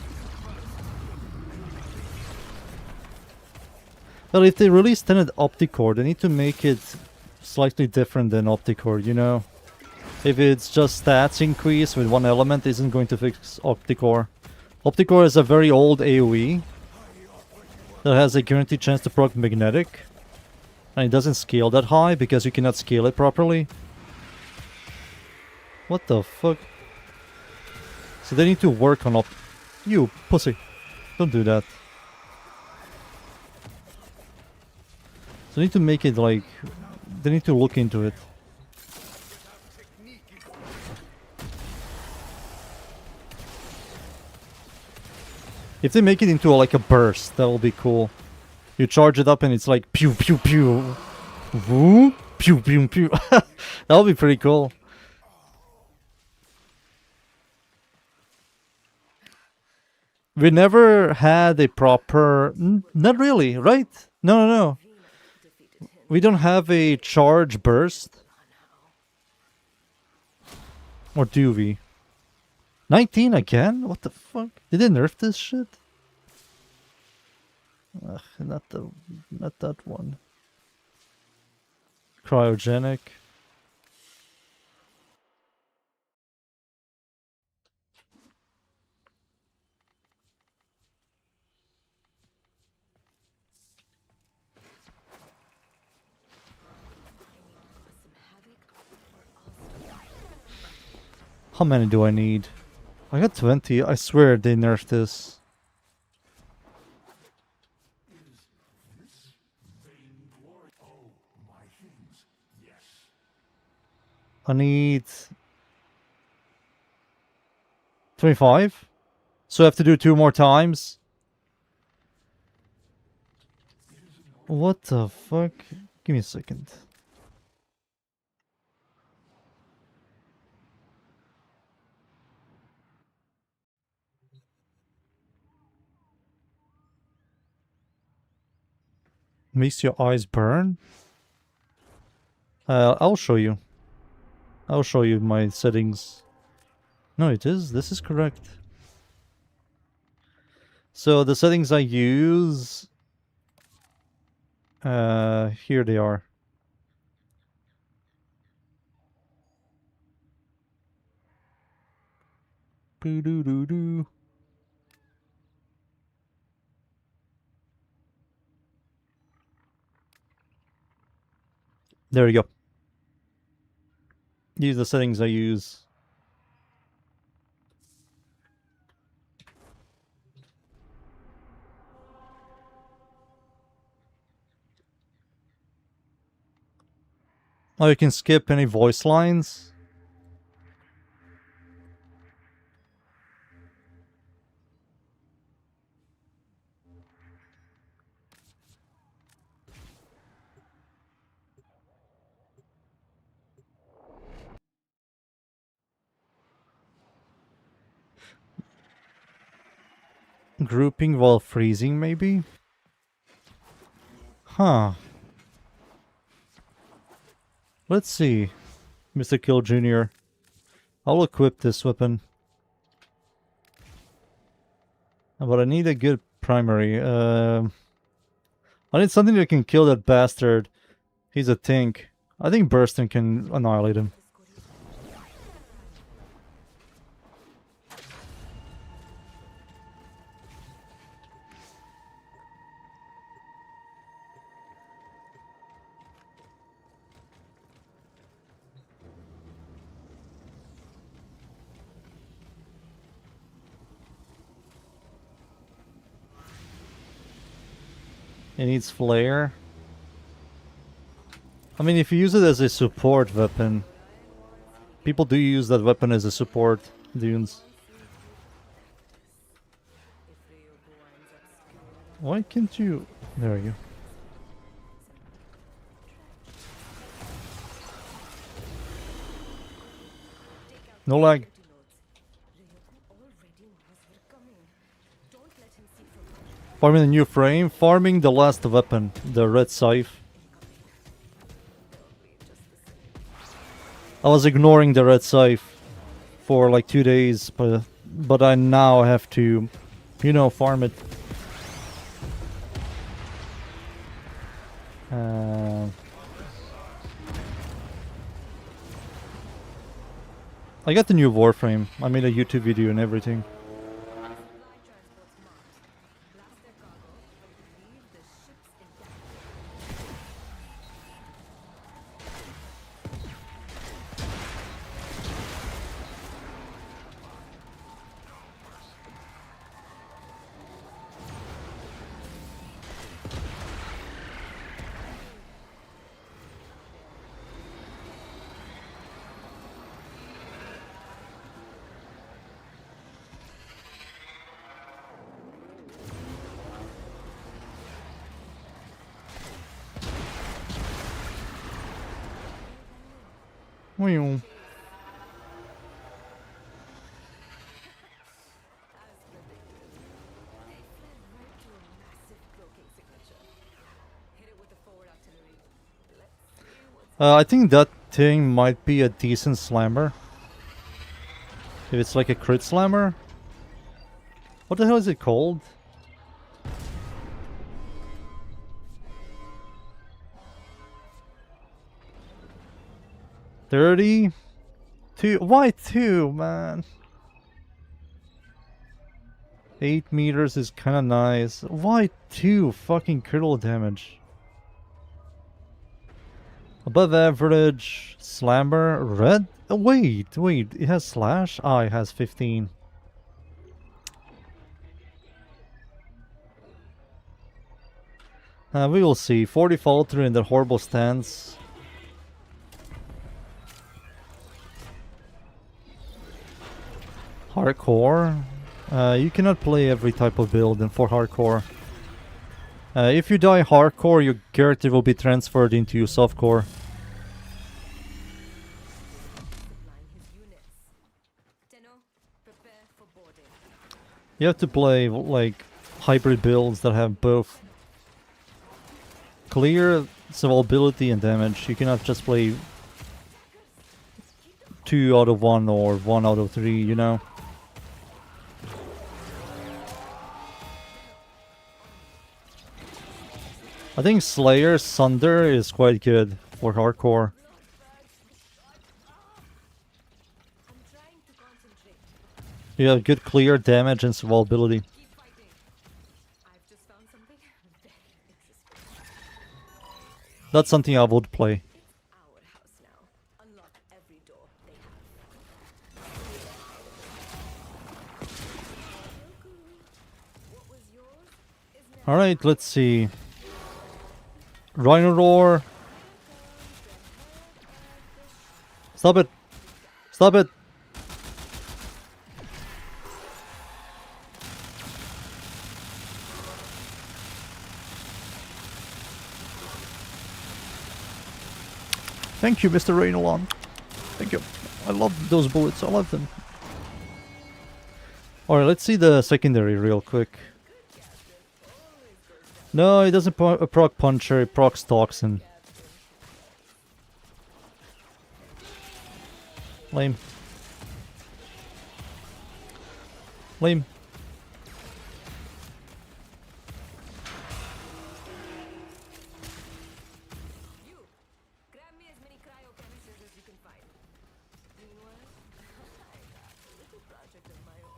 Well, if they release Tenet Opticore, they need to make it slightly different than Opticore, you know? If it's just stats increase with one element, isn't going to fix Opticore. Opticore is a very old AoE that has a guaranteed chance to proc magnetic. And it doesn't scale that high because you cannot scale it properly. What the fuck? So they need to work on You pussy. Don't do that. So they need to make it like... They need to look into it. If they make it into like a burst, that will be cool. You charge it up and it's like pew pew pew. Woo, pew pew pew. That would be pretty cool. We never had a proper... Not really, right? No, no, no. We don't have a charge burst. Or do we? 19 again? What the fuck? Did they nerf this shit? Ugh, not that one. Cryogenic. How many do I need? I got 20. I swear they nerfed this. I need 25. So I have to do 2 more times. What the fuck? Give me a second. Makes your eyes burn? I'll show you. I'll show you my settings. No, it is. This is correct. So the settings I use... here they are. Boo-doo-doo-doo. There we go. These are the settings I use. Oh, you can skip any voice lines. Grouping while freezing, maybe? Huh. Let's see, Mr. Kill Jr. I'll equip this weapon. But I need a good primary. I need something that can kill that bastard. He's a tank. I think Bursting can annihilate him. It needs flare. I mean, if you use it as a support weapon, people do use that weapon as a support, dunes. Why can't you... There you go. No lag. Farming the new frame, farming the last weapon, the red scythe. I was ignoring the red scythe for like 2 days, but I now have to, you know, farm it. I got the new Warframe. I made a YouTube video and everything. Well, I think that thing might be a decent slammer. If it's like a crit slammer. What the hell is it called? $30? Why 2, man? 8 meters is kinda nice. Why 2 fucking critical damage? Above average, slammer, red? Oh, wait, it has slash? Ah, it has 15. We will see. 40 follow through in the horrible stance. Hardcore? You cannot play every type of build for hardcore. If you die hardcore, your character will be transferred into softcore. You have to play like hybrid builds that have both clear survivability and damage. You cannot just play 2 out of 1 or 1 out of 3, you know? I think Slayer Sunder is quite good for hardcore. You have good clear damage and survivability. That's something I would play. Alright, let's see. Rhino Roar. Stop it. Stop it. Thank you, Mr. Rainalon. Thank you. I love those bullets. I love them. Alright, let's see the secondary real quick. No, it doesn't proc Puncher, it procs Toxin. Lame. Lame. You grab me as many cryochemicals as you can find. Meanwhile, I got a little project of my own.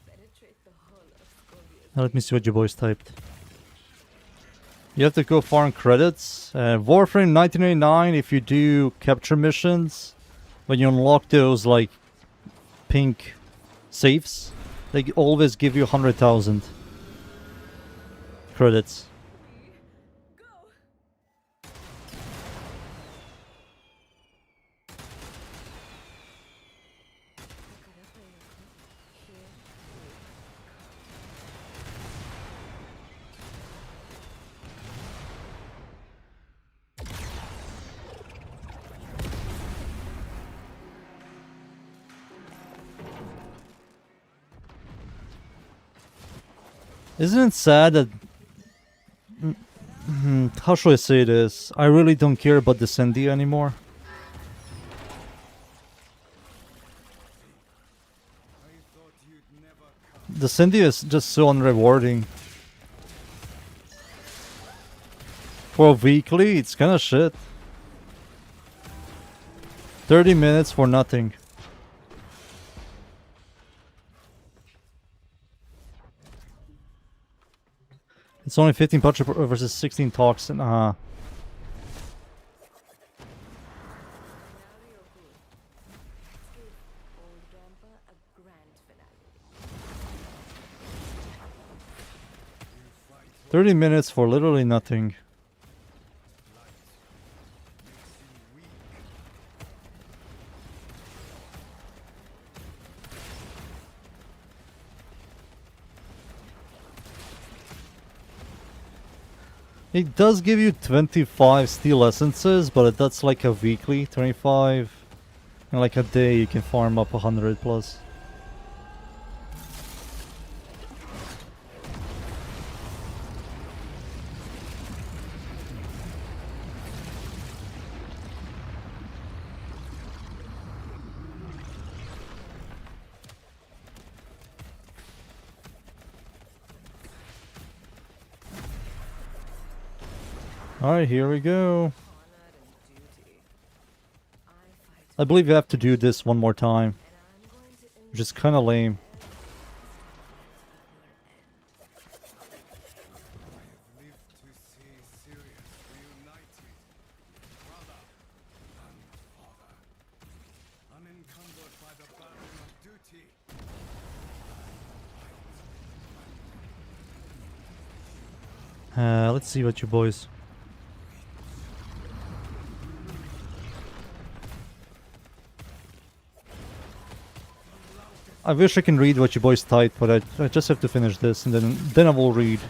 Penetrate the hull of Scorpius. Now let me see what your boys typed. You have to go farm credits. Warframe 1989 if you do capture missions. When you unlock those like pink safes, they always give you 100,000 credits. Isn't it sad that... how should I say this? I really don't care about the Cindy anymore. The Cindy is just so unrewarding. For a weekly, it's kinda shit. 30 minutes for nothing. It's only 15 puncher versus 16 toxin. Now you're good. Let's give old grandpa a grand finale. 30 minutes for literally nothing. It does give you 25 steel essences, but that's like a weekly 25. And like a day you can farm up 100 plus. Alright, here we go. Honor and duty. I fight, I believe you have to do this one more time, and I'm going to end which is kind of lame. Lived to see Sirius reunited, brother and father, unencumbered by the burden of duty. Let's see what you boys. I wish I can read what you boys typed, but I just have to finish this and then I will read.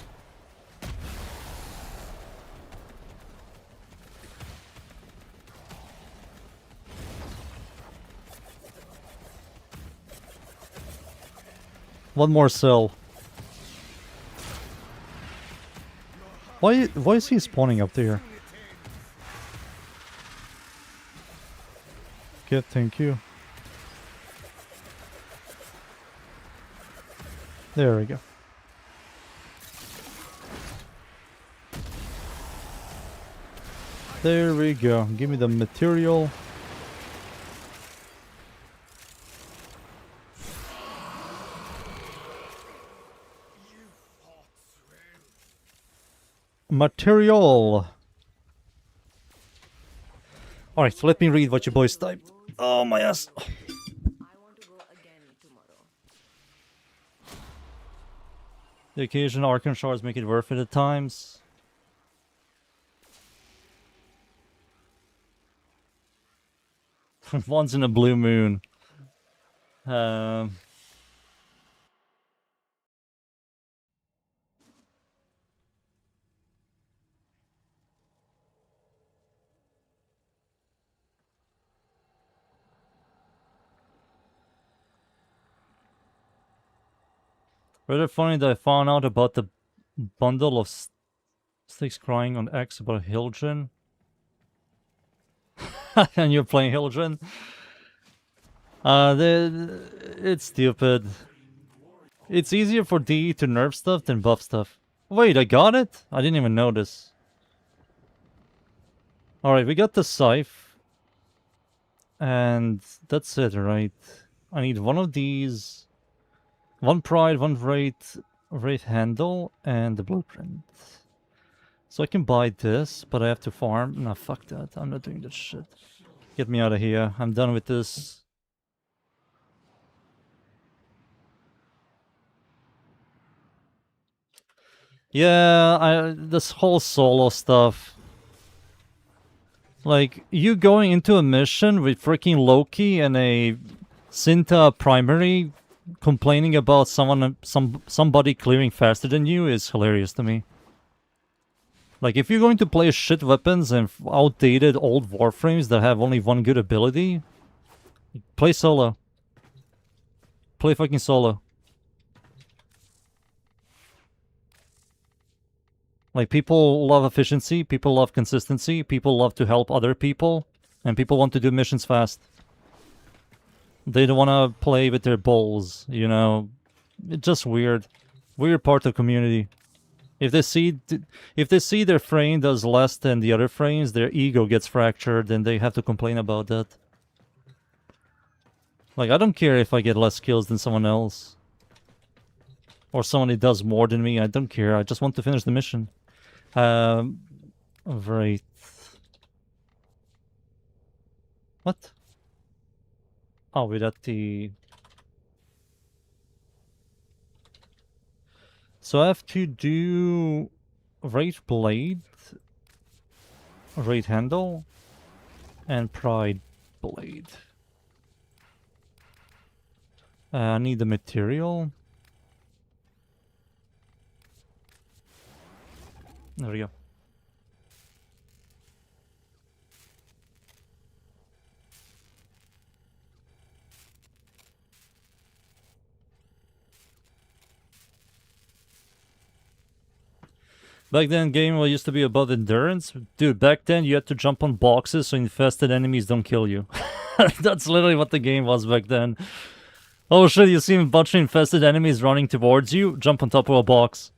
One more cell. Why is he spawning up there? Okay, thank you. There we go. There we go. Give me the material. Material. Alright, so let me read what you boys typed. Oh my ass. I want to go again The occasional Arcane Shards make it worth it at times. Once in a blue moon. Rather funny that I found out about the bundle of sticks crying on X about Hildren. And you're playing Hildren? It's stupid. It's easier for DE to nerf stuff than buff stuff. Wait, I got it? I didn't even notice. Alright, we got the scythe. And that's it, right? I need one of these. One pride, one wraith handle, and the blueprint. So I can buy this, but I have to farm. Nah, fuck that. I'm not doing that shit. Get me out of here. I'm done with this. Yeah, this whole solo stuff. Like, you going into a mission with freaking Loki and a Synta primary complaining about somebody clearing faster than you is hilarious to me. Like, if you're going to play shit weapons and outdated old Warframes that have only one good ability, play solo. Play fucking solo. Like, people love efficiency, people love consistency, people love to help other people, and people want to do missions fast. They don't want to play with their balls, you know. It's just weird. Weird part of the community. If they see their frame does less than the other frames, their ego gets fractured, and they have to complain about that. Like, I don't care if I get less kills than someone else. Or someone who does more than me, I don't care. I just want to finish the mission. Right. What? Oh, we got the... So I have to do Wraith Blade, Wraith Handle, and Pride Blade. I need the material. There we go. Back then, game used to be about endurance. Dude, back then you had to jump on boxes so infested enemies don't kill you. That's literally what the game was back then. Oh shit, you see a bunch of infested enemies running towards you? Jump on top of a box.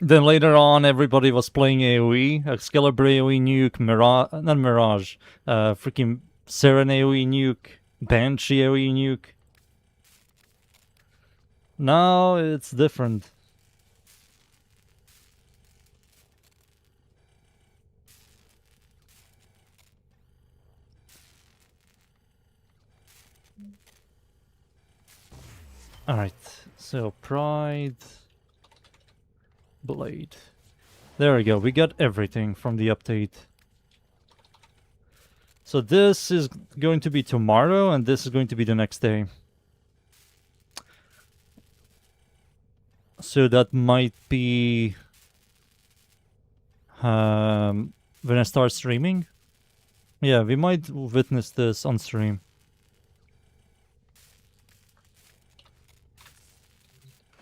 Then later on, everybody was playing AoE. Excalibur AoE nuke, not Mirage. Freaking Seren AoE nuke, Banshee AoE nuke. Now it's different. Alright, so Pride Blade. There we go, we got everything from the update. So this is going to be tomorrow, and this is going to be the next day. So that might be when I start streaming. Yeah, we might witness this on stream.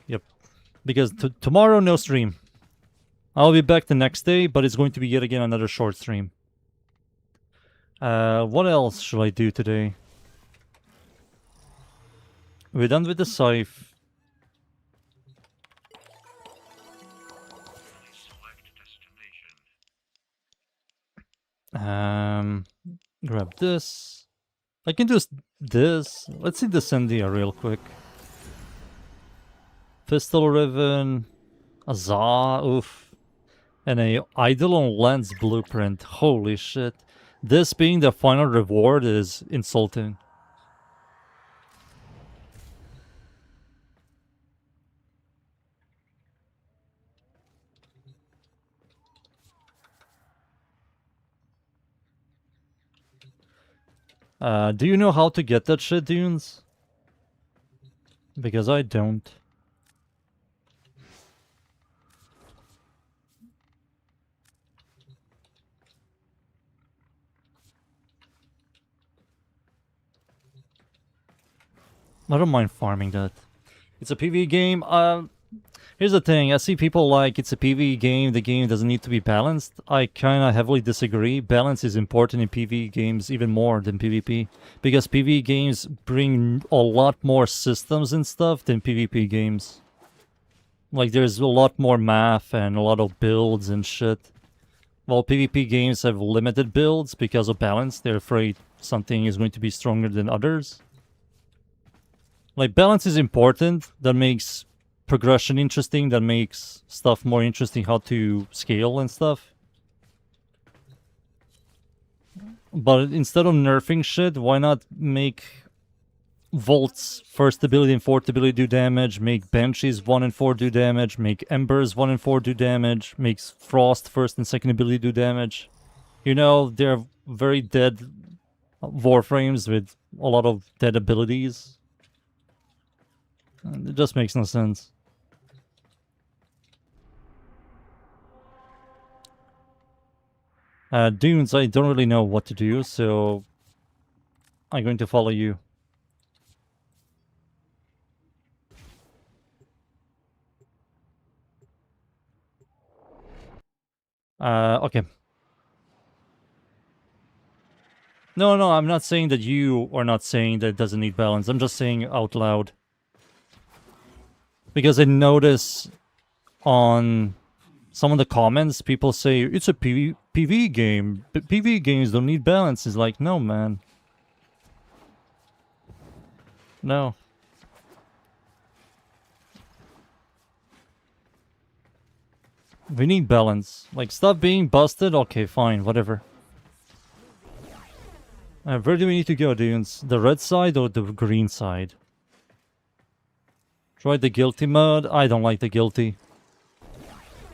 Yep. Because tomorrow, no stream. I'll be back the next day, but it's going to be yet again another short stream. What else should I do today? We're done with the scythe. Grab this. I can do this. Let's see the Descendia real quick. Pistol Riven, Azah, oof. And a Eidolon Lens blueprint. Holy shit. This being the final reward is insulting. Do you know how to get that shit, Dunes? Because I don't. I don't mind farming that. It's a PvE game. Here's the thing. I see people like it's a PvE game. The game doesn't need to be balanced. I kind of heavily disagree. Balance is important in PvE games even more than PvP. Because PvE games bring a lot more systems and stuff than PvP games. Like there's a lot more math and a lot of builds and shit. While PvP games have limited builds because of balance. They're afraid something is going to be stronger than others. Like, balance is important. That makes progression interesting. That makes stuff more interesting, how to scale and stuff. But instead of nerfing shit, why not make Volt's first ability and fourth ability do damage, make Banshees 1 and 4 do damage, make Embers 1 and 4 do damage, makes Frost first and second ability do damage. You know, they're very dead Warframes with a lot of dead abilities. It just makes no sense. Dunes, I don't really know what to do, so I'm going to follow you. Okay. No, I'm not saying that you are not saying that it doesn't need balance. I'm just saying out loud. Because I notice on some of the comments, people say, it's a PvE game. PvE games don't need balance. It's like, no, man. No. We need balance. Like, stop being busted. Okay, fine, whatever. Where do we need to go, dudes? The red side or the green side? Try the guilty mode. I don't like the guilty.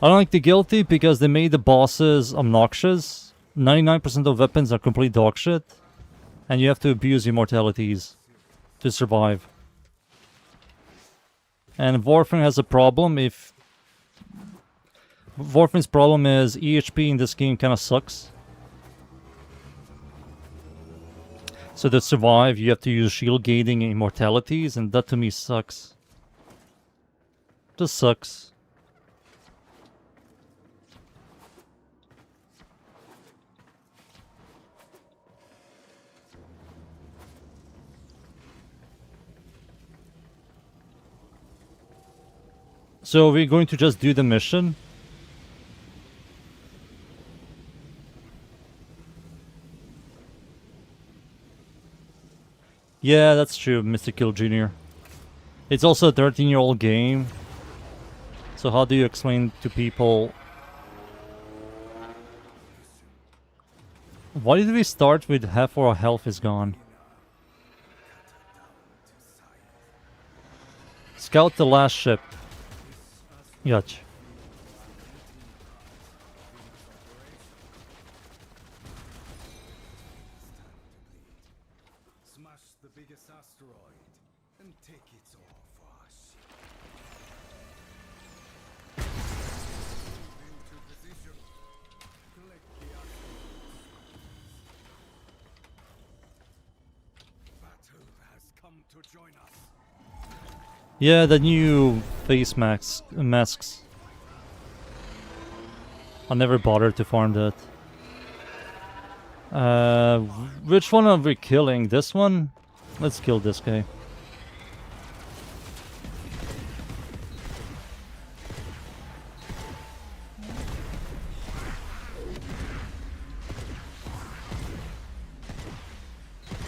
I don't like the guilty because they made the bosses obnoxious. 99% of weapons are complete dog shit. And you have to abuse immortalities to survive. And Warframe has a problem if... Warframe's problem is EHP in this game kind of sucks. So to survive, you have to use shield gating and immortalities, and that to me sucks. Just sucks. So we're going to just do the mission. Yeah, that's true, Mr. Kill Jr. It's also a 13-year-old game. So how do you explain to people... Why did we start with half our health is gone? Scout the last ship. Gotcha. Smash the biggest asteroid and take it off our ship. Move into position. Collect the asteroids. Battle has come to join us. Yeah, the new face masks. I never bothered to farm that. Which one are we killing? This one? Let's kill this guy.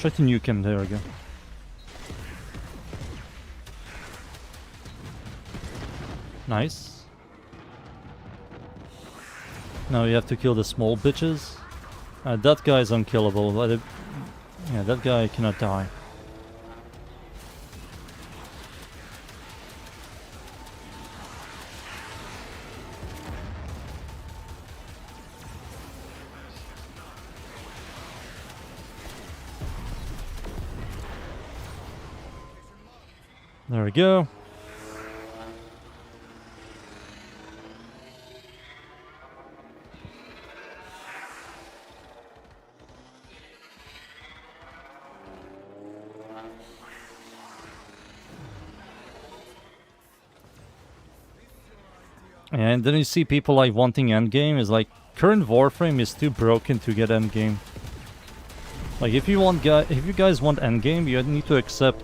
Try to nuke him, there we go. Nice. Now you have to kill the small bitches. That guy is unkillable, but yeah, that guy cannot die. There we go. And then you see people like wanting endgame. Is like current Warframe is too broken to get endgame. Like if you guys want endgame, you need to accept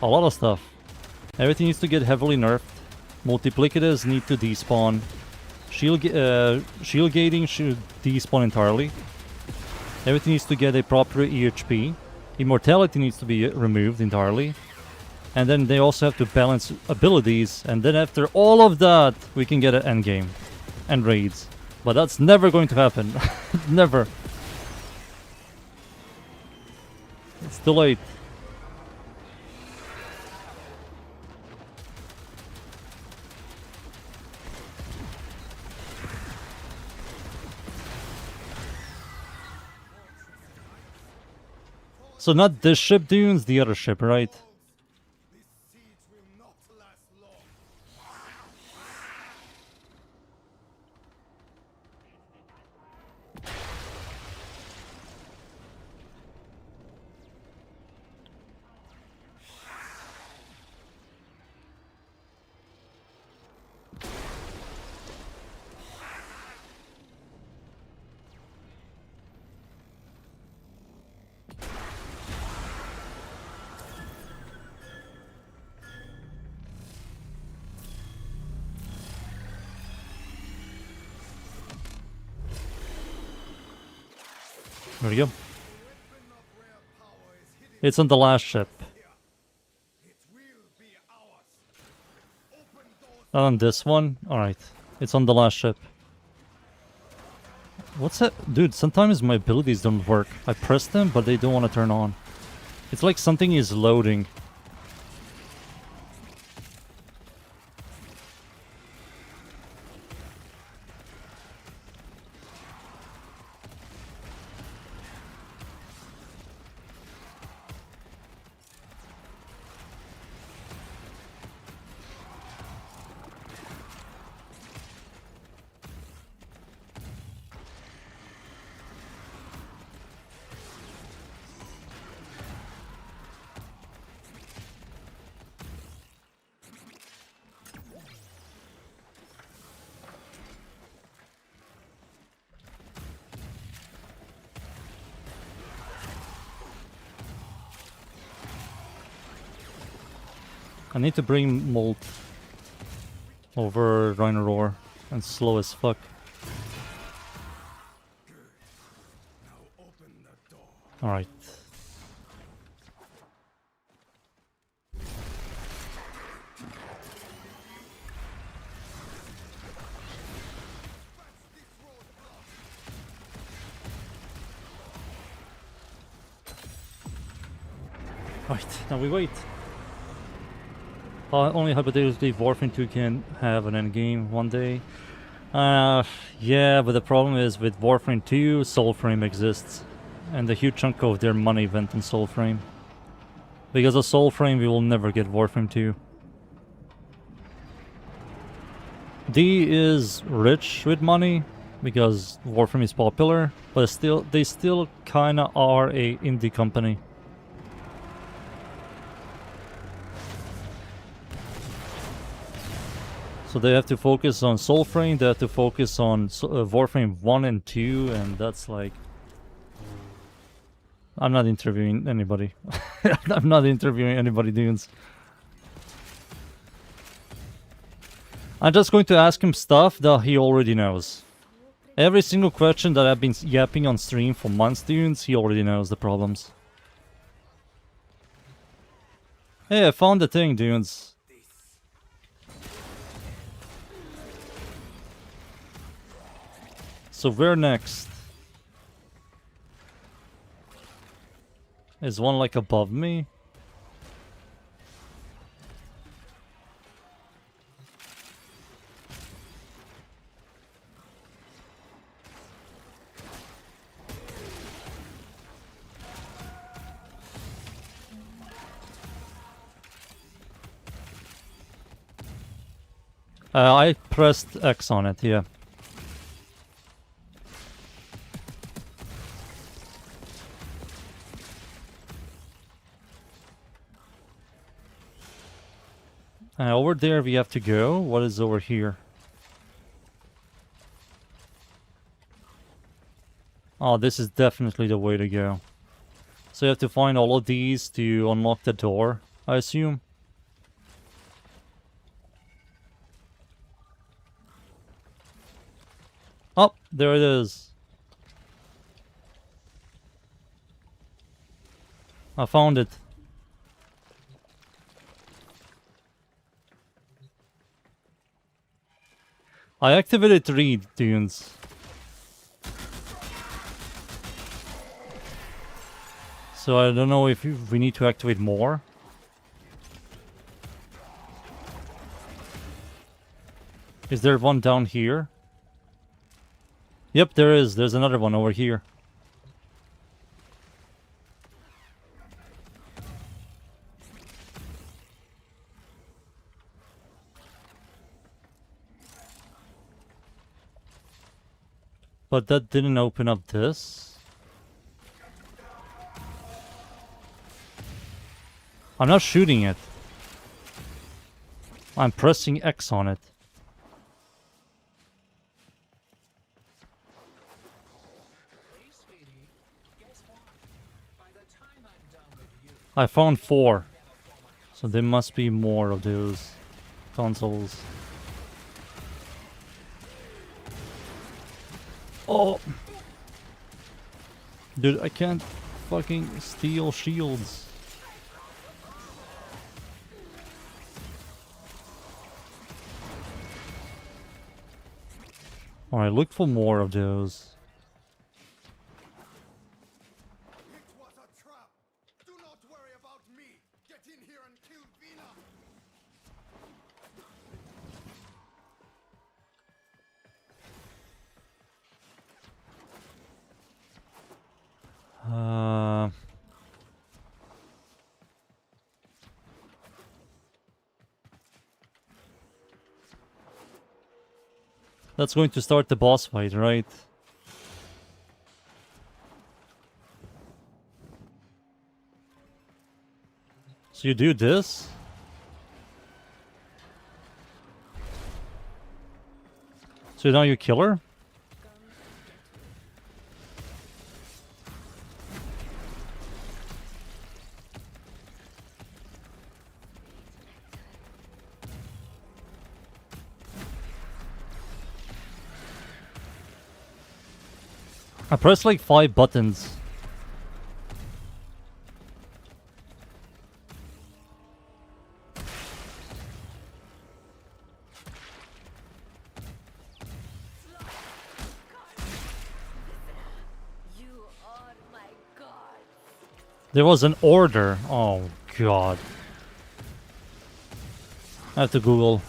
a lot of stuff. Everything needs to get heavily nerfed. Multiplicatives need to despawn. Shield gating should despawn entirely. Everything needs to get a proper EHP. Immortality needs to be removed entirely. And then they also have to balance abilities. And then after all of that, we can get an endgame and raids. But that's never going to happen. Never. It's too late. So not this ship, dunes, the other ship, right? This siege will not last long. There we go. It's on the last ship. It will be ours. Open doors. Not on this one? Alright. It's on the last ship. What's that? Dude, sometimes my abilities don't work. I press them, but they don't want to turn on. It's like something is loading. I need to bring Molt over Rhino Roar and slow as fuck. Now open the door. Alright. Right, now we wait. Only hypothetically Warframe 2 can have an endgame one day. Yeah, but the problem is with Warframe 2, Soulframe exists. And a huge chunk of their money went on Soulframe. Because of Soulframe, we will never get Warframe 2. D is rich with money, because Warframe is popular, but still, they still kinda are a indie company. So they have to focus on Soulframe, they have to focus on Warframe 1 and 2, and that's like... I'm not interviewing anybody. I'm not interviewing anybody, dudes. I'm just going to ask him stuff that he already knows. Every single question that I've been yapping on stream for months, dudes, he already knows the problems. Hey, I found the thing, dudes. So where next? Is one like above me? I pressed X on it, yeah. Over there we have to go. What is over here? Oh, this is definitely the way to go. So you have to find all of these to unlock the door, I assume. Oh, there it is. I found it. I activated 3 dunes. So I don't know if we need to activate more. Is there one down here? Yep, there is. There's another one over here. But that didn't open up this. I'm not shooting it. I'm pressing X on it. I found 4. So there must be more of those consoles. Oh! Dude, I can't fucking steal shields. Alright, look for more of those. It was a trap. Do not worry about me. Get in here and kill Vina. That's going to start the boss fight, right? So you do this? So now you kill her? I pressed like 5 buttons. You are my god. There was an order. Oh god. I have to Google.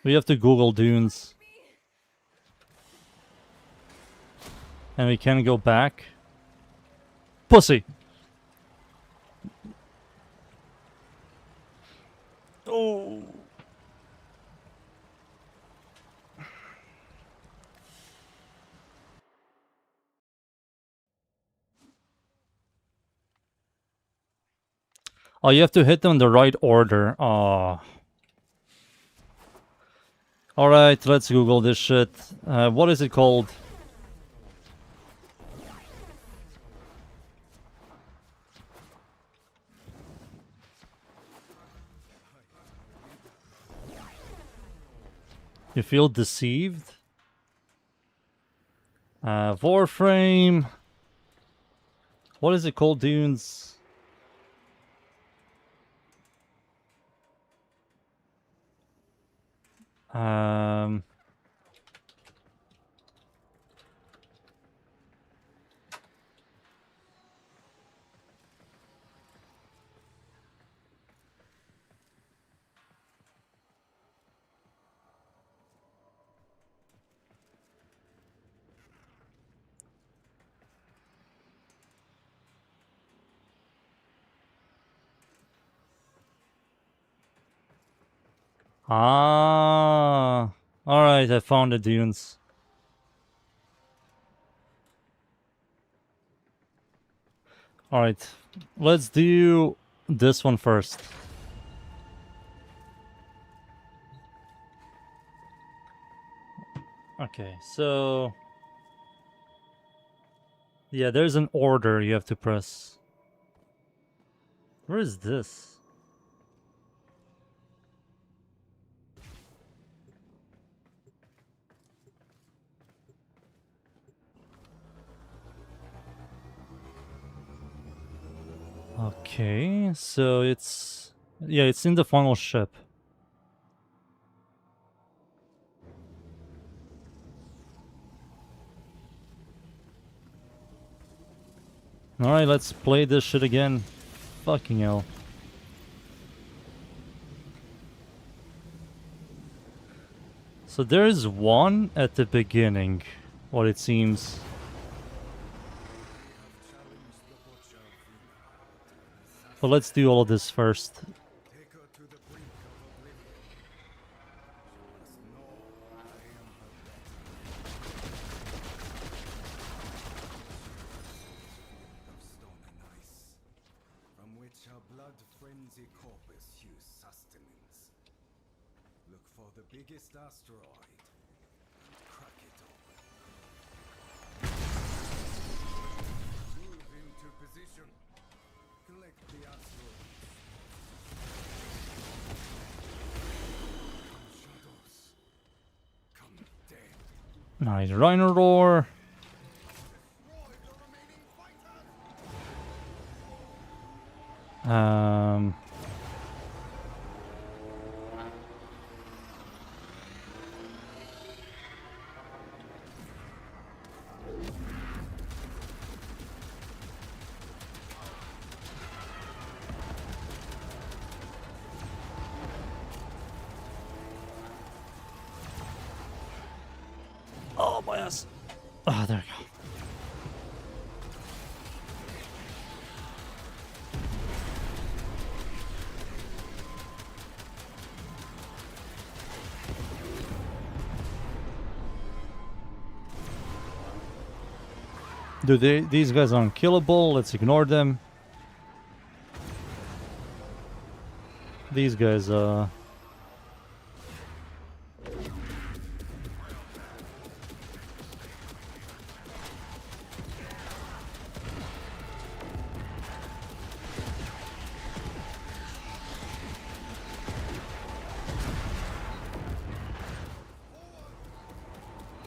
We have to Google dunes. And we can go back. Pussy! Oh. Oh, you have to hit them in the right order. Oh. Alright, let's Google this shit. What is it called? You feel deceived? Warframe. What is it called, dunes? Ah. Alright, I found the dunes. Alright, let's do this one first. Okay, so... yeah, there's an order you have to press. Where is this? Okay, so it's... yeah, it's in the final ship. Alright, let's play this shit again. Fucking hell. So there's one at the beginning, what it seems. But let's do all of this first. Take her to the brink of oblivion. She must know I am her of stone and ice, from which her blood frenzy corpus use sustenance. Look for the biggest asteroid and crack it open. Move into position. Collect the asteroids. Shadows. Come dead. Nice Rhino Roar. Destroy the remaining fighters. Oh, my ass. Oh, there we go. Dude, these guys are unkillable. Let's ignore them. These guys, there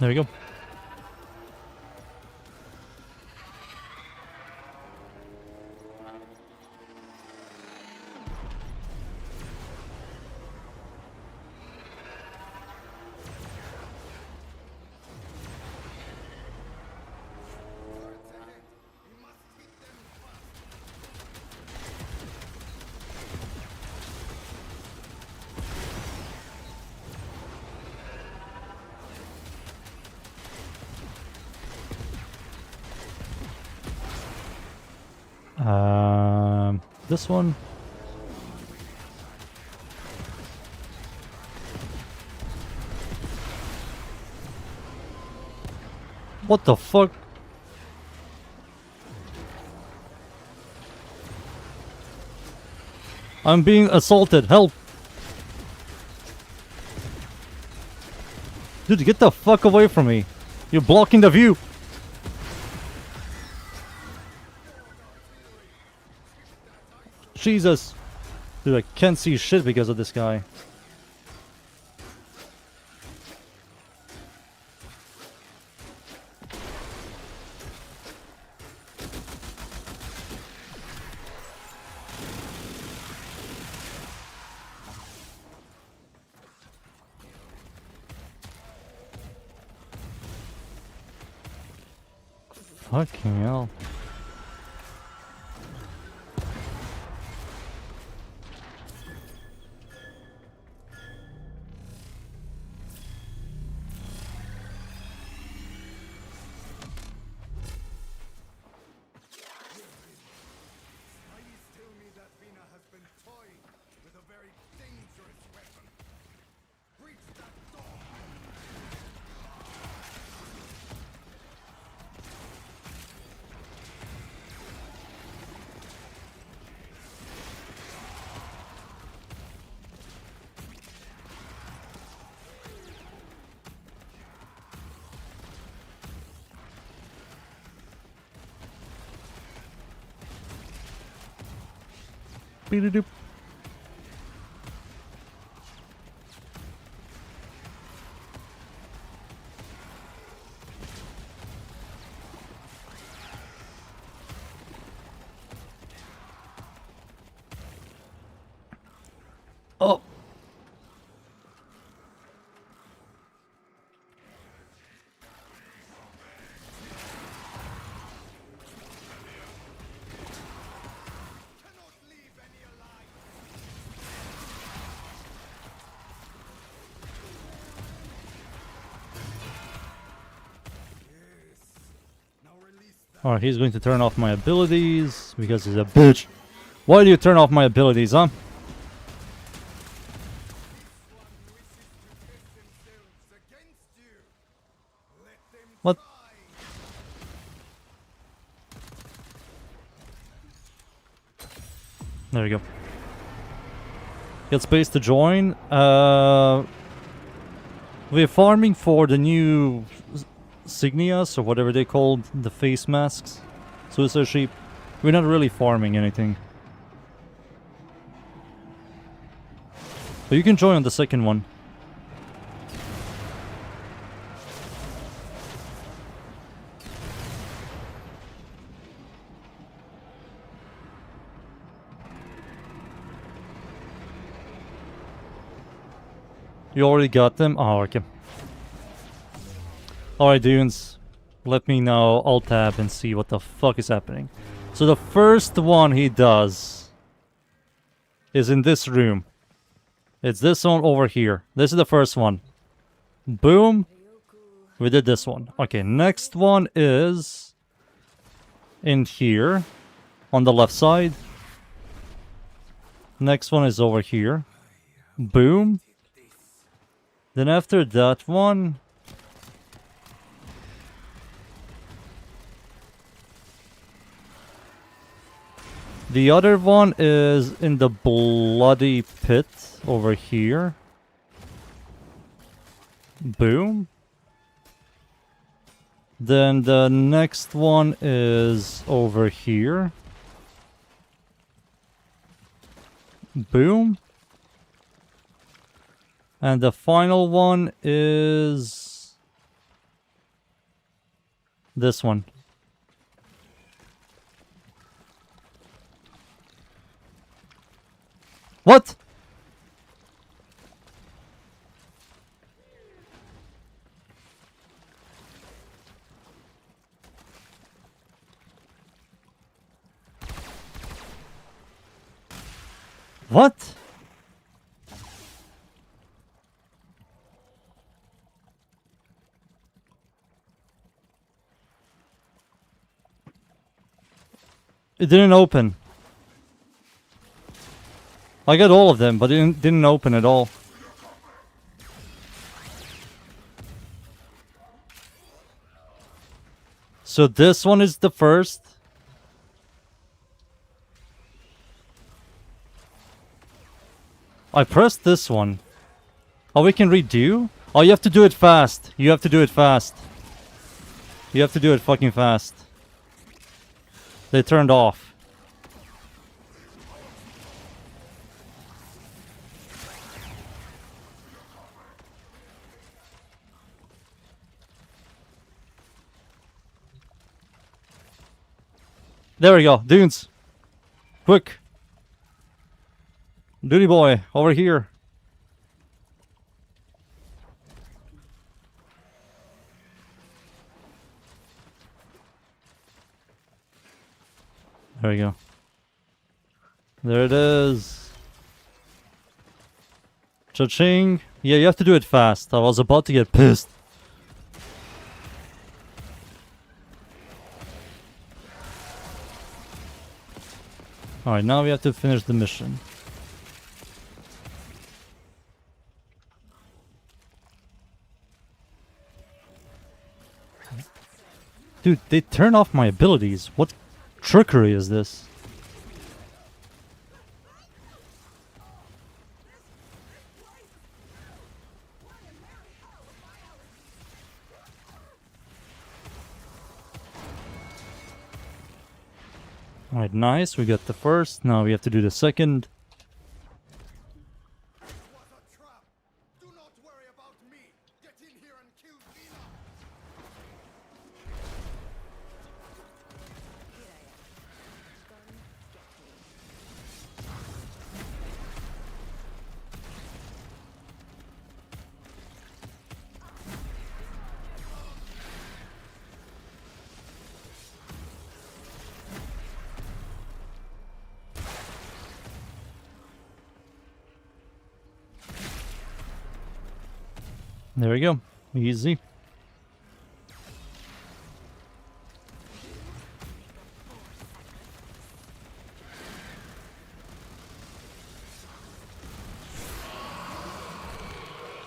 we go. This one. What the fuck? I'm being assaulted. Help! Dude, get the fuck away from me. You're blocking the view. Jesus. Dude, I can't see shit because of this guy. Fucking hell. Please tell me that Vina has been toying with a very dangerous weapon. Beep-a-doop. Oh. Alright, he's going to turn off my abilities because he's a bitch. Why do you turn off my abilities, huh? What? There we go. Get space to join. We're farming for the new Signias, or whatever they called, the face masks. Suicide Sheep. We're not really farming anything. But you can join on the second one. You already got them? Oh, okay. Alright, dudes. Let me now alt-tab and see what the fuck is happening. So the first one he does is in this room. It's this one over here. This is the first one. Boom. We did this one. Okay, next one is in here on the left side. Next one is over here. Boom. Then after that one, the other one is in the bloody pit over here. Boom. Then the next one is over here. Boom. And the final one is this one. What? What? It didn't open. I got all of them, but it didn't open at all. So this one is the first. I pressed this one. Oh, we can redo? Oh, you have to do it fast. You have to do it fast. You have to do it fucking fast. They turned off. There we go, dudes. Quick. Duty boy, over here. There we go. There it is. Cha-ching. Yeah, you have to do it fast. I was about to get pissed. Alright, now we have to finish the mission. Dude, they turn off my abilities. What trickery is this? Alright, nice. We got the first. Now we have to do the second. Was a trap. Do not worry about me. Get in here and kill Vina. There we go. Easy.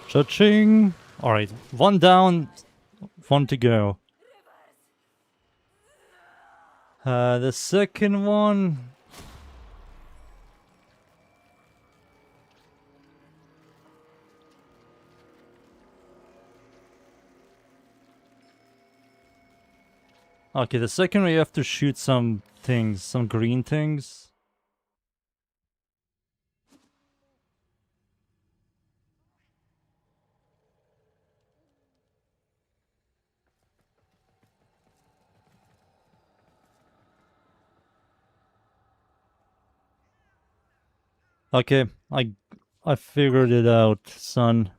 Cha-ching! Alright, one down, one to go. The second one... Okay, the second one you have to shoot some things, some green things. Okay, I figured it out, son.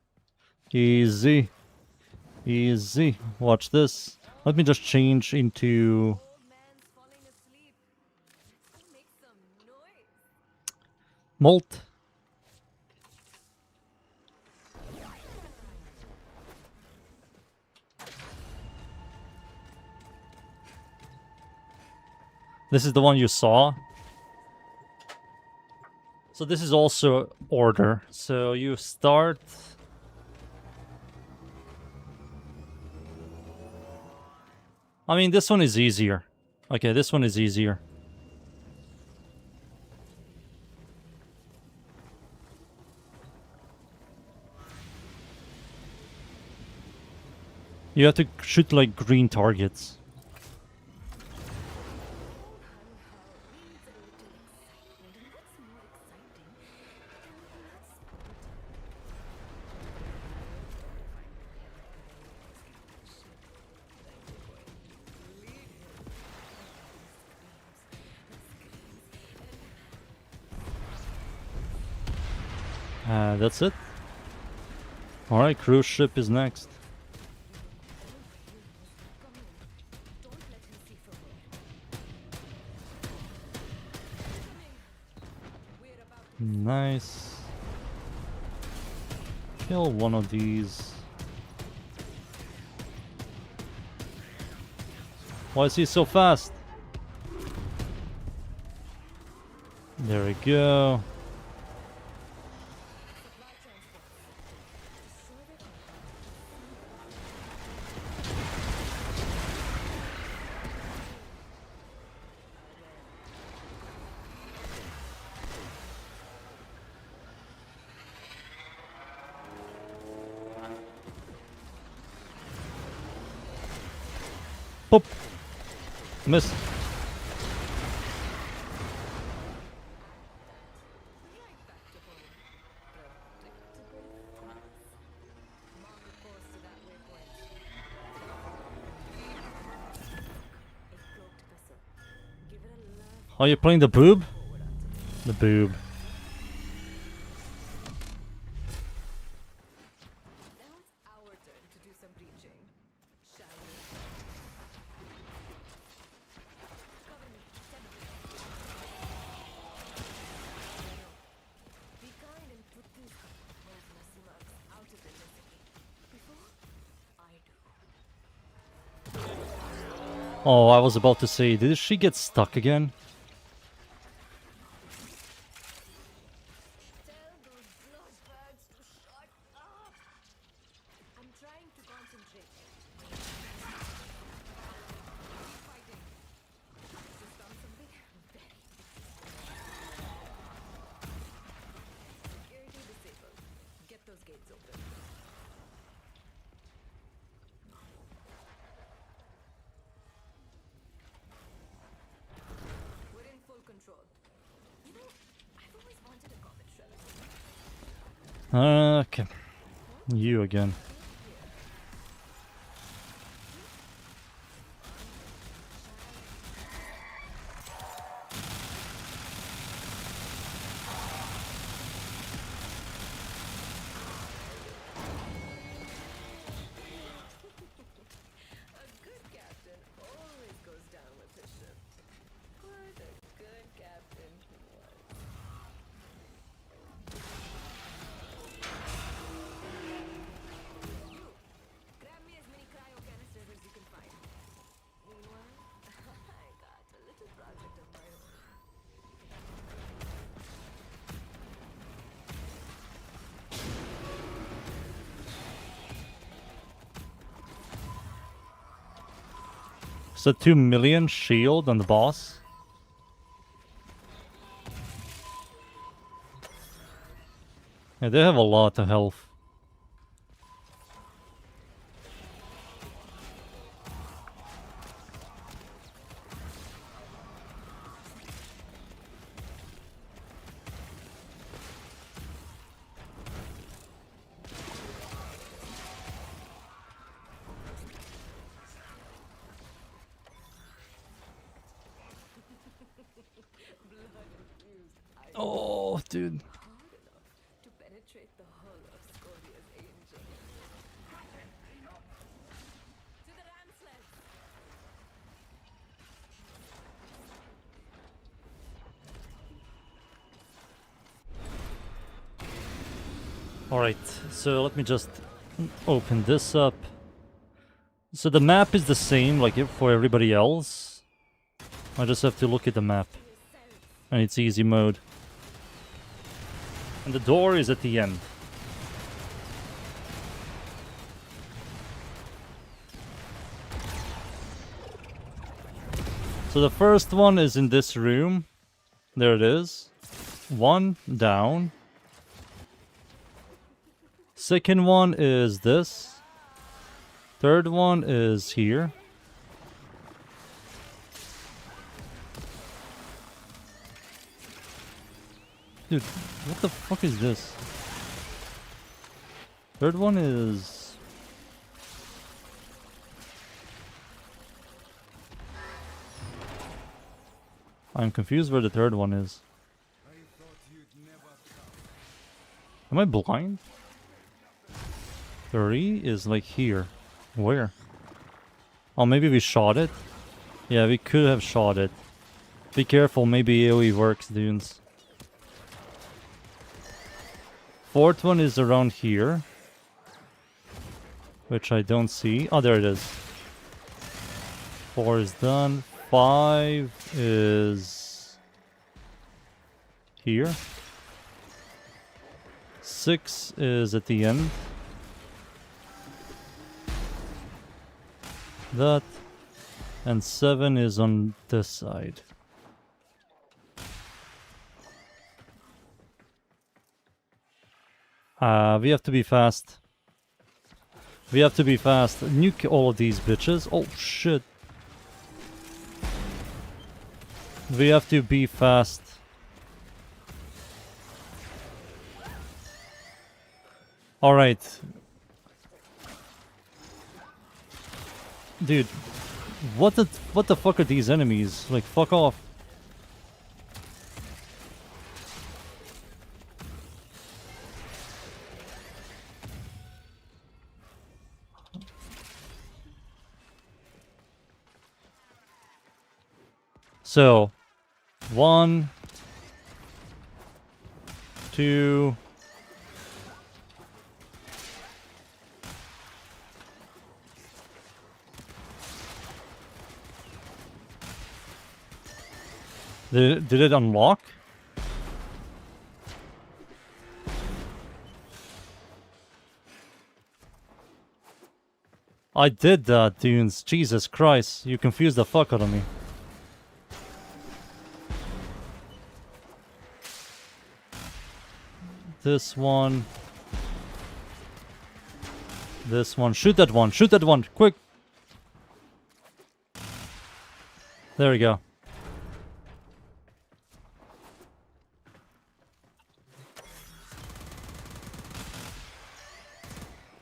Easy. Easy. Watch this. Let me just change into... Old man's falling asleep. Make some noise. Molt. This is the one you saw. So this is also order. So you start... I mean, this one is easier. Okay, this one is easier. You have to shoot like green targets. That's it. Alright, cruise ship is next. Nice. Kill one of these. Why is he so fast? There we go. Boop. Miss. Are you playing the boob? The boob. Now it's our turn to do some preaching. Shall we? Cover me. Send me. Be kind and put these mercy marks out of the necessity. Before I do. Oh, I was about to say, did she get stuck again? Tell those bloodbags to shut up! I'm trying to concentrate. Keep fighting. Just done something very... Security disabled. Get those gates open. Okay. You again. A good captain always goes down with his ship. Quite a good captain he was. You, grab me as many cryo canisters as you can find. Meanwhile, I got a little project of my own. So 2 million shield on the boss. Yeah, they have a lot of health. Oh, dude. Hard enough to penetrate the hull of Scorpia's angel. To the ram sleds! Alright, so let me just open this up. So the map is the same like for everybody else. I just have to look at the map. And it's easy mode. And the door is at the end. So the first one is in this room. There it is. One down. Second one is this. Third one is here. Dude, what the fuck is this? Third one is... I'm confused where the third one is. I thought you'd never come. Am I blind? 3 is like here. Where? Oh, maybe we shot it? Yeah, we could have shot it. Be careful, maybe AoE works, dudes. Fourth one is around here. Which I don't see. Oh, there it is. 4 is done. 5 is... here. 6 is at the end. That. And 7 is on this side. We have to be fast. We have to be fast. Nuke all of these bitches. Oh shit. We have to be fast. Alright. Dude, what the fuck are these enemies? Like, fuck off. So, 1, 2. Did it unlock? I did that, dudes. Jesus Christ, you confused the fuck out of me. This one. This one. Shoot that one. Shoot that one. Quick. There we go.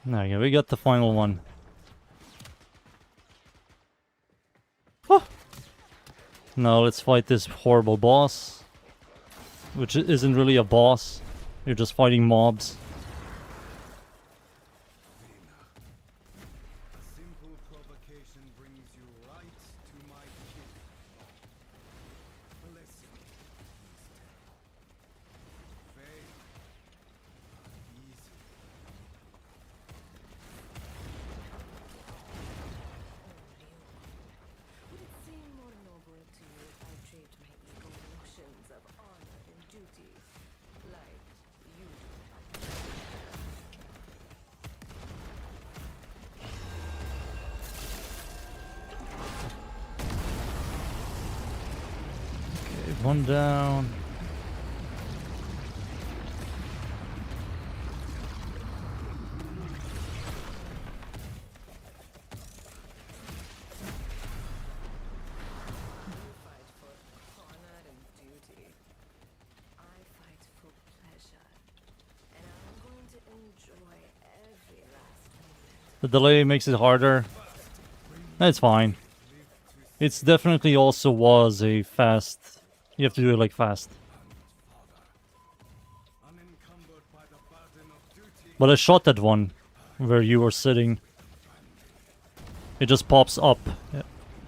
There you go, we got the final one. Oh. Now let's fight this horrible boss. Which isn't really a boss. You're just fighting mobs. A simple provocation brings you right to my kin. Ballistica. Fail. Easy. Would it seem more noble to you if I draped my ego in notions of honor and duty, like you do? Okay, one down. You fight for honor and duty. I fight for pleasure. And I'm going to enjoy every last moment. The delay makes it harder. That's fine. It's definitely also was a fast. You have to do it like fast. Unencumbered by the burden of duty. But I shot that one where you were sitting. It just pops up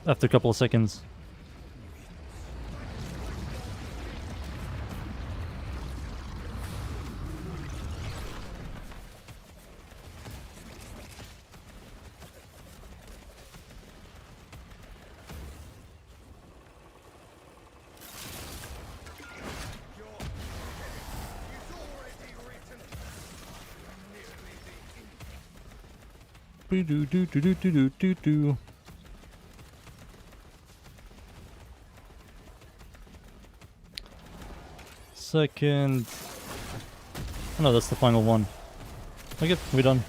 after a couple of seconds. Do do do do do do do do. Second. Oh, no, that's the final one. Okay, we're done.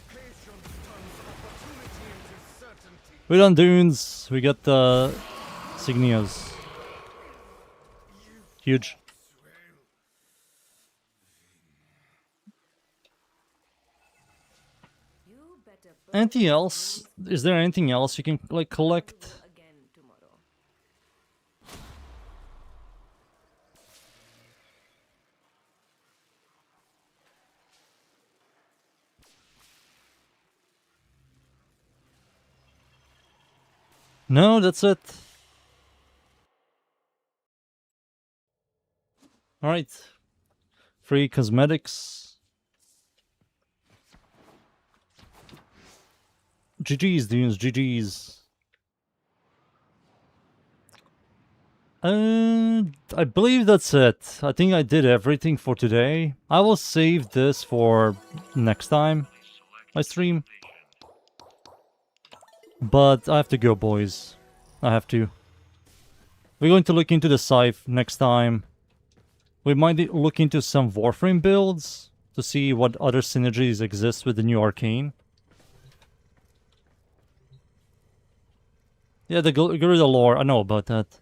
Patience turns opportunity into certainty. We're done, dunes. We got the Signias. Huge. You better burn Anything else? Is there anything else you can like collect? again tomorrow. No, that's it. Alright. Free cosmetics. GG's, dunes, GG's. I believe that's it. I think I did everything for today. I will save this for next time I stream. But I have to go, boys. I have to. We're going to look into the scythe next time. We might look into some Warframe builds to see what other synergies exist with the new arcane. Yeah, the Gorilla lore, I know about that.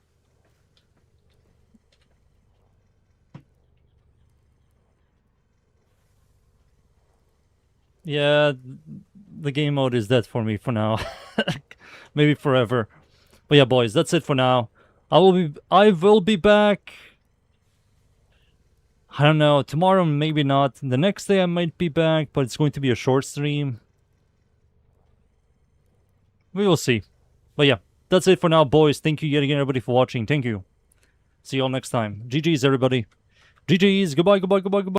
Yeah, the game mode is dead for me for now. Maybe forever. But yeah, boys, that's it for now. I will be back. I don't know, tomorrow maybe not. The next day I might be back, but it's going to be a short stream. We will see. But yeah, that's it for now, boys. Thank you yet again, everybody, for watching. Thank you. See you all next time. GG's, everybody. GG's. Goodbye, goodbye, goodbye, goodbye.